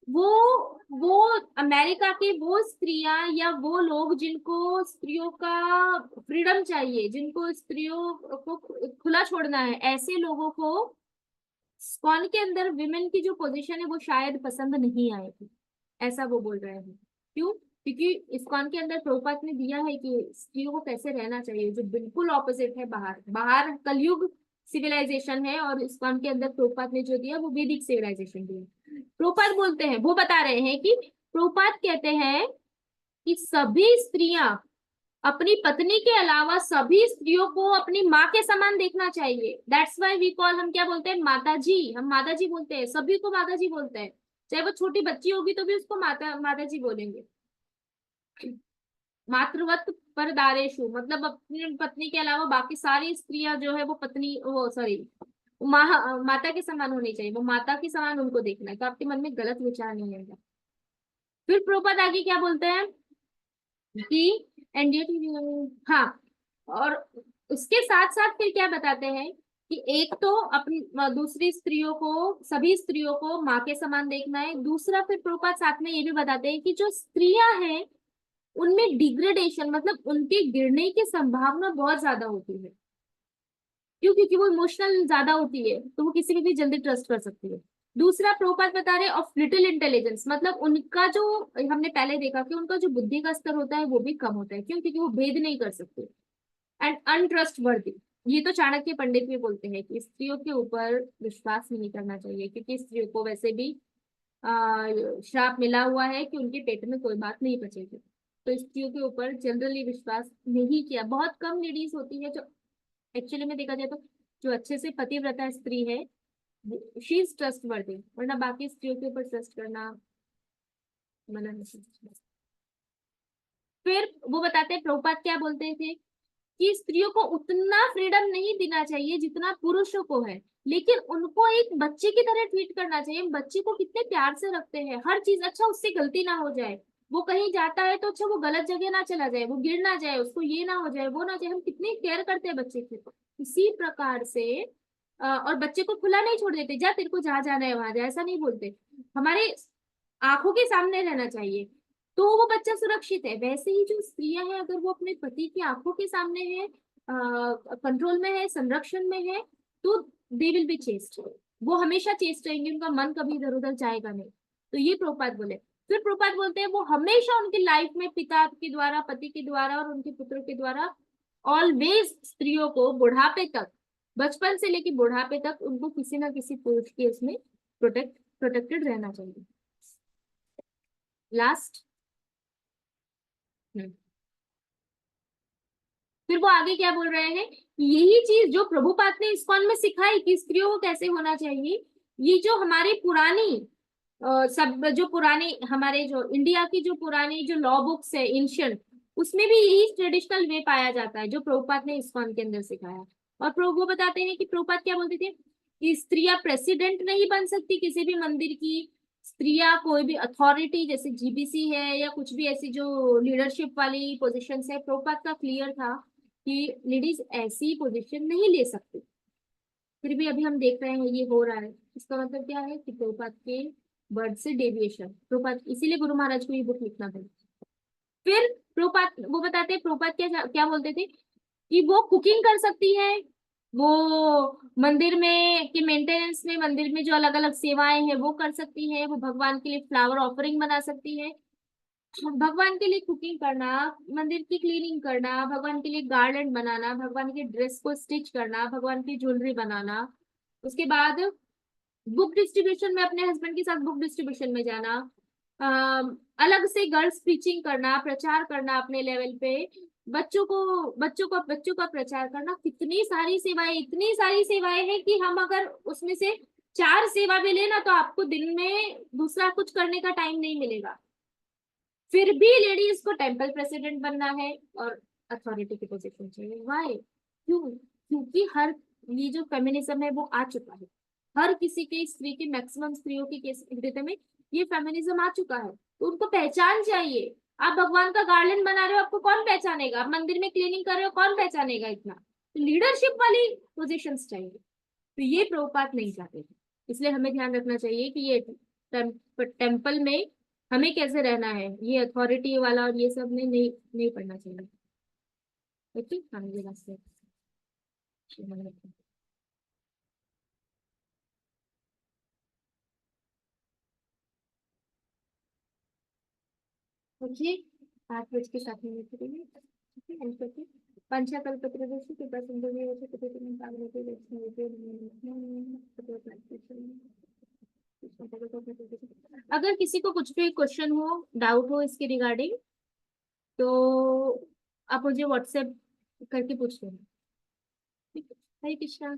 वो वो अमेरिका के वो स्त्रियां या वो लोग जिनको स्त्रियों का फ्रीडम चाहिए, जिनको स्त्रियों को खुला छोड़ना है, ऐसे लोगों को स्कॉन के अंदर विमेन की जो पोजीशन है वो शायद पसंद नहीं आएगी, ऐसा वो बोल रहे हैं। क्यों? क्योंकि इस्कॉन के अंदर प्रभुपाद ने दिया है कि स्त्रियों को कैसे रहना चाहिए, जो बिल्कुल ऑपोजिट है। बाहर बाहर कलयुग सिविलाइजेशन है, और इस्कॉन के अंदर प्रभुपाद ने जो दिया वो वैदिक सिविलाइजेशन दिया। प्रभुपाद बोलते हैं, वो बता रहे हैं कि प्रभुपाद कहते हैं कि सभी स्त्रियां अपनी पत्नी के अलावा सभी स्त्रियों को अपनी माँ के समान देखना चाहिए। दैट्स वाई वी कॉल, हम क्या बोलते हैं, माता जी। हम माता जी बोलते हैं, सभी को माता जी बोलते हैं। चाहे वो छोटी बच्ची होगी तो भी उसको माता माता जी बोलेंगे। मातृवत पर दारेशु, मतलब अपनी पत्नी के अलावा बाकी सारी स्त्रियां जो है वो पत्नी, वो सॉरी, माता के समान होनी चाहिए। वो माता के समान उनको देखना है, तो आपके मन में गलत विचार नहीं आएगा। फिर प्रोपद आगे क्या बोलते हैं कि एनडीए, हाँ, और उसके साथ साथ फिर क्या बताते हैं कि एक तो अपनी दूसरी स्त्रियों को, सभी स्त्रियों को माँ के समान देखना है। दूसरा फिर प्रोपद साथ में ये भी बताते हैं कि जो स्त्रियां हैं उनमें डिग्रेडेशन, मतलब उनके गिरने की संभावना बहुत ज्यादा होती है। क्यों? क्योंकि वो इमोशनल ज्यादा होती है, तो वो किसी पे भी जल्दी ट्रस्ट कर सकती है। दूसरा प्रोपात बता रहे ऑफ लिटिल इंटेलिजेंस, मतलब उनका जो, हमने पहले देखा कि उनका जो बुद्धि का स्तर होता है वो भी कम होता है। क्यों? क्योंकि वो भेद नहीं कर सकते। एंड अनट्रस्ट वर्दी, ये तो चाणक्य पंडित भी बोलते हैं कि स्त्रियों के ऊपर विश्वास नहीं करना चाहिए, क्योंकि स्त्रियों को वैसे भी श्राप मिला हुआ है कि उनके पेट में कोई बात नहीं पचेगी। तो स्त्रियों के ऊपर जनरली विश्वास नहीं किया। बहुत कम लेडीज होती है जो एक्चुअली में देखा जाए तो जो अच्छे से पतिव्रता स्त्री है, शी इज ट्रस्ट वर्दी, वरना बाकी स्त्रियों के ऊपर ट्रस्ट करना मना नहीं। फिर वो बताते हैं, प्रभुपाद क्या बोलते थे कि स्त्रियों को उतना फ्रीडम नहीं देना चाहिए जितना पुरुषों को है, लेकिन उनको एक बच्चे की तरह ट्रीट करना चाहिए। बच्चे को कितने प्यार से रखते हैं, हर चीज, अच्छा उससे गलती ना हो जाए, वो कहीं जाता है तो अच्छा वो गलत जगह ना चला जाए, वो गिर ना जाए, उसको ये ना हो जाए, वो ना जाए, हम कितनी केयर करते हैं बच्चे की। इसी प्रकार से और बच्चे को खुला नहीं छोड़ देते, जा तेरे को जहां जाना है वहां जा, ऐसा नहीं बोलते। हमारे आंखों के सामने रहना चाहिए, तो वो बच्चा सुरक्षित है। वैसे ही जो स्त्रियां हैं, अगर वो अपने पति की आंखों के सामने है, कंट्रोल में है, संरक्षण में है, तो दे विल बी चेस्ट, वो हमेशा चेस्ट रहेंगे, उनका मन कभी इधर उधर जाएगा नहीं। तो ये प्रोपात बोले। फिर प्रोपात बोलते हैं वो हमेशा उनकी लाइफ में पिता के द्वारा, पति के द्वारा और उनके पुत्र के द्वारा ऑलवेज स्त्रियों को बुढ़ापे तक, बचपन से लेकर बुढ़ापे तक उनको किसी ना किसी पुरुष के इसमें प्रोटेक्टेड रहना चाहिए। लास्ट, फिर वो आगे क्या बोल रहे हैं, यही चीज जो प्रभुपाद ने इस्कॉन में सिखाई कि स्त्रियों को कैसे होना चाहिए, ये जो हमारी पुरानी सब जो पुराने हमारे जो इंडिया की जो पुरानी जो लॉ बुक्स है एंशियंट, उसमें भी यही ट्रेडिशनल वे पाया जाता है जो प्रभुपाद ने इस्कॉन के अंदर सिखाया। और प्रभु वो बताते हैं कि प्रभुपाद क्या बोलते थे कि स्त्रियां प्रेसिडेंट नहीं बन सकती किसी भी मंदिर की, स्त्रियां कोई भी अथॉरिटी जैसे जीबीसी है या कुछ भी ऐसी जो लीडरशिप वाली पोजीशन है, प्रभुपाद का क्लियर था कि लेडीज ऐसी पोजीशन नहीं ले सकती। फिर भी अभी हम देख रहे हैं ये हो रहा है। इसका मतलब क्या है कि प्रभुपाद के वर्ड से डेविएशन, प्रभुपाद, इसीलिए गुरु महाराज को ये बुक लिखना पड़ा। फिर प्रभुपाद वो बताते हैं, प्रभुपाद क्या क्या बोलते थे कि वो कुकिंग कर सकती है, वो मंदिर में के मेंटेनेंस में, मंदिर में जो अलग अलग सेवाएं हैं वो कर सकती है, वो भगवान के लिए फ्लावर ऑफरिंग बना सकती है, भगवान के लिए कुकिंग करना, मंदिर की क्लीनिंग करना, भगवान के लिए गार्लैंड बनाना, भगवान के ड्रेस को स्टिच करना, भगवान की ज्वेलरी बनाना, उसके बाद बुक डिस्ट्रीब्यूशन में अपने हस्बैंड के साथ बुक डिस्ट्रीब्यूशन में जाना, अलग से गर्ल्स टीचिंग करना, प्रचार करना अपने लेवल पे, बच्चों का प्रचार करना। कितनी सारी सेवाएं, इतनी सारी सेवाएं हैं कि हम अगर उसमें से 4 सेवा भी लेना तो आपको दिन में दूसरा कुछ करने का टाइम नहीं मिलेगा। फिर भी लेडीज को टेम्पल प्रेसिडेंट बनना है और अथॉरिटी की पोजीशन चाहिए। वाई? क्यों? क्योंकि हर, ये जो फेमिनिज्म है वो आ चुका है, हर किसी के, स्त्री के, मैक्सिमम स्त्रियों के केस हृदय में ये फेमिनिज्म आ चुका है, तो उनको पहचान चाहिए। आप भगवान का गार्लैंड बना रहे हो, आपको कौन पहचानेगा? आप मंदिर में क्लीनिंग कर रहे हो, कौन पहचानेगा? इतना तो लीडरशिप वाली पोजिशन चाहिए, तो ये प्रभुपाद नहीं चाहते थे। इसलिए हमें ध्यान रखना चाहिए कि ये टेम्पल में हमें कैसे रहना है, ये अथॉरिटी वाला और ये सब में नहीं नहीं पढ़ना चाहिए। ओके, हाँ ये रास्ते। ओके, 8:07 ठीक है, एंड करते हैं। पंचाकल्पत्रयस्य कृपा सिंधुभ्यो च पतितं पावनेभ्यो वैष्णवेभ्यो। अगर किसी को कुछ भी क्वेश्चन हो, डाउट हो इसके रिगार्डिंग, तो आप मुझे व्हाट्सएप करके पूछ लेना। ठीक है, हरे कृष्णा।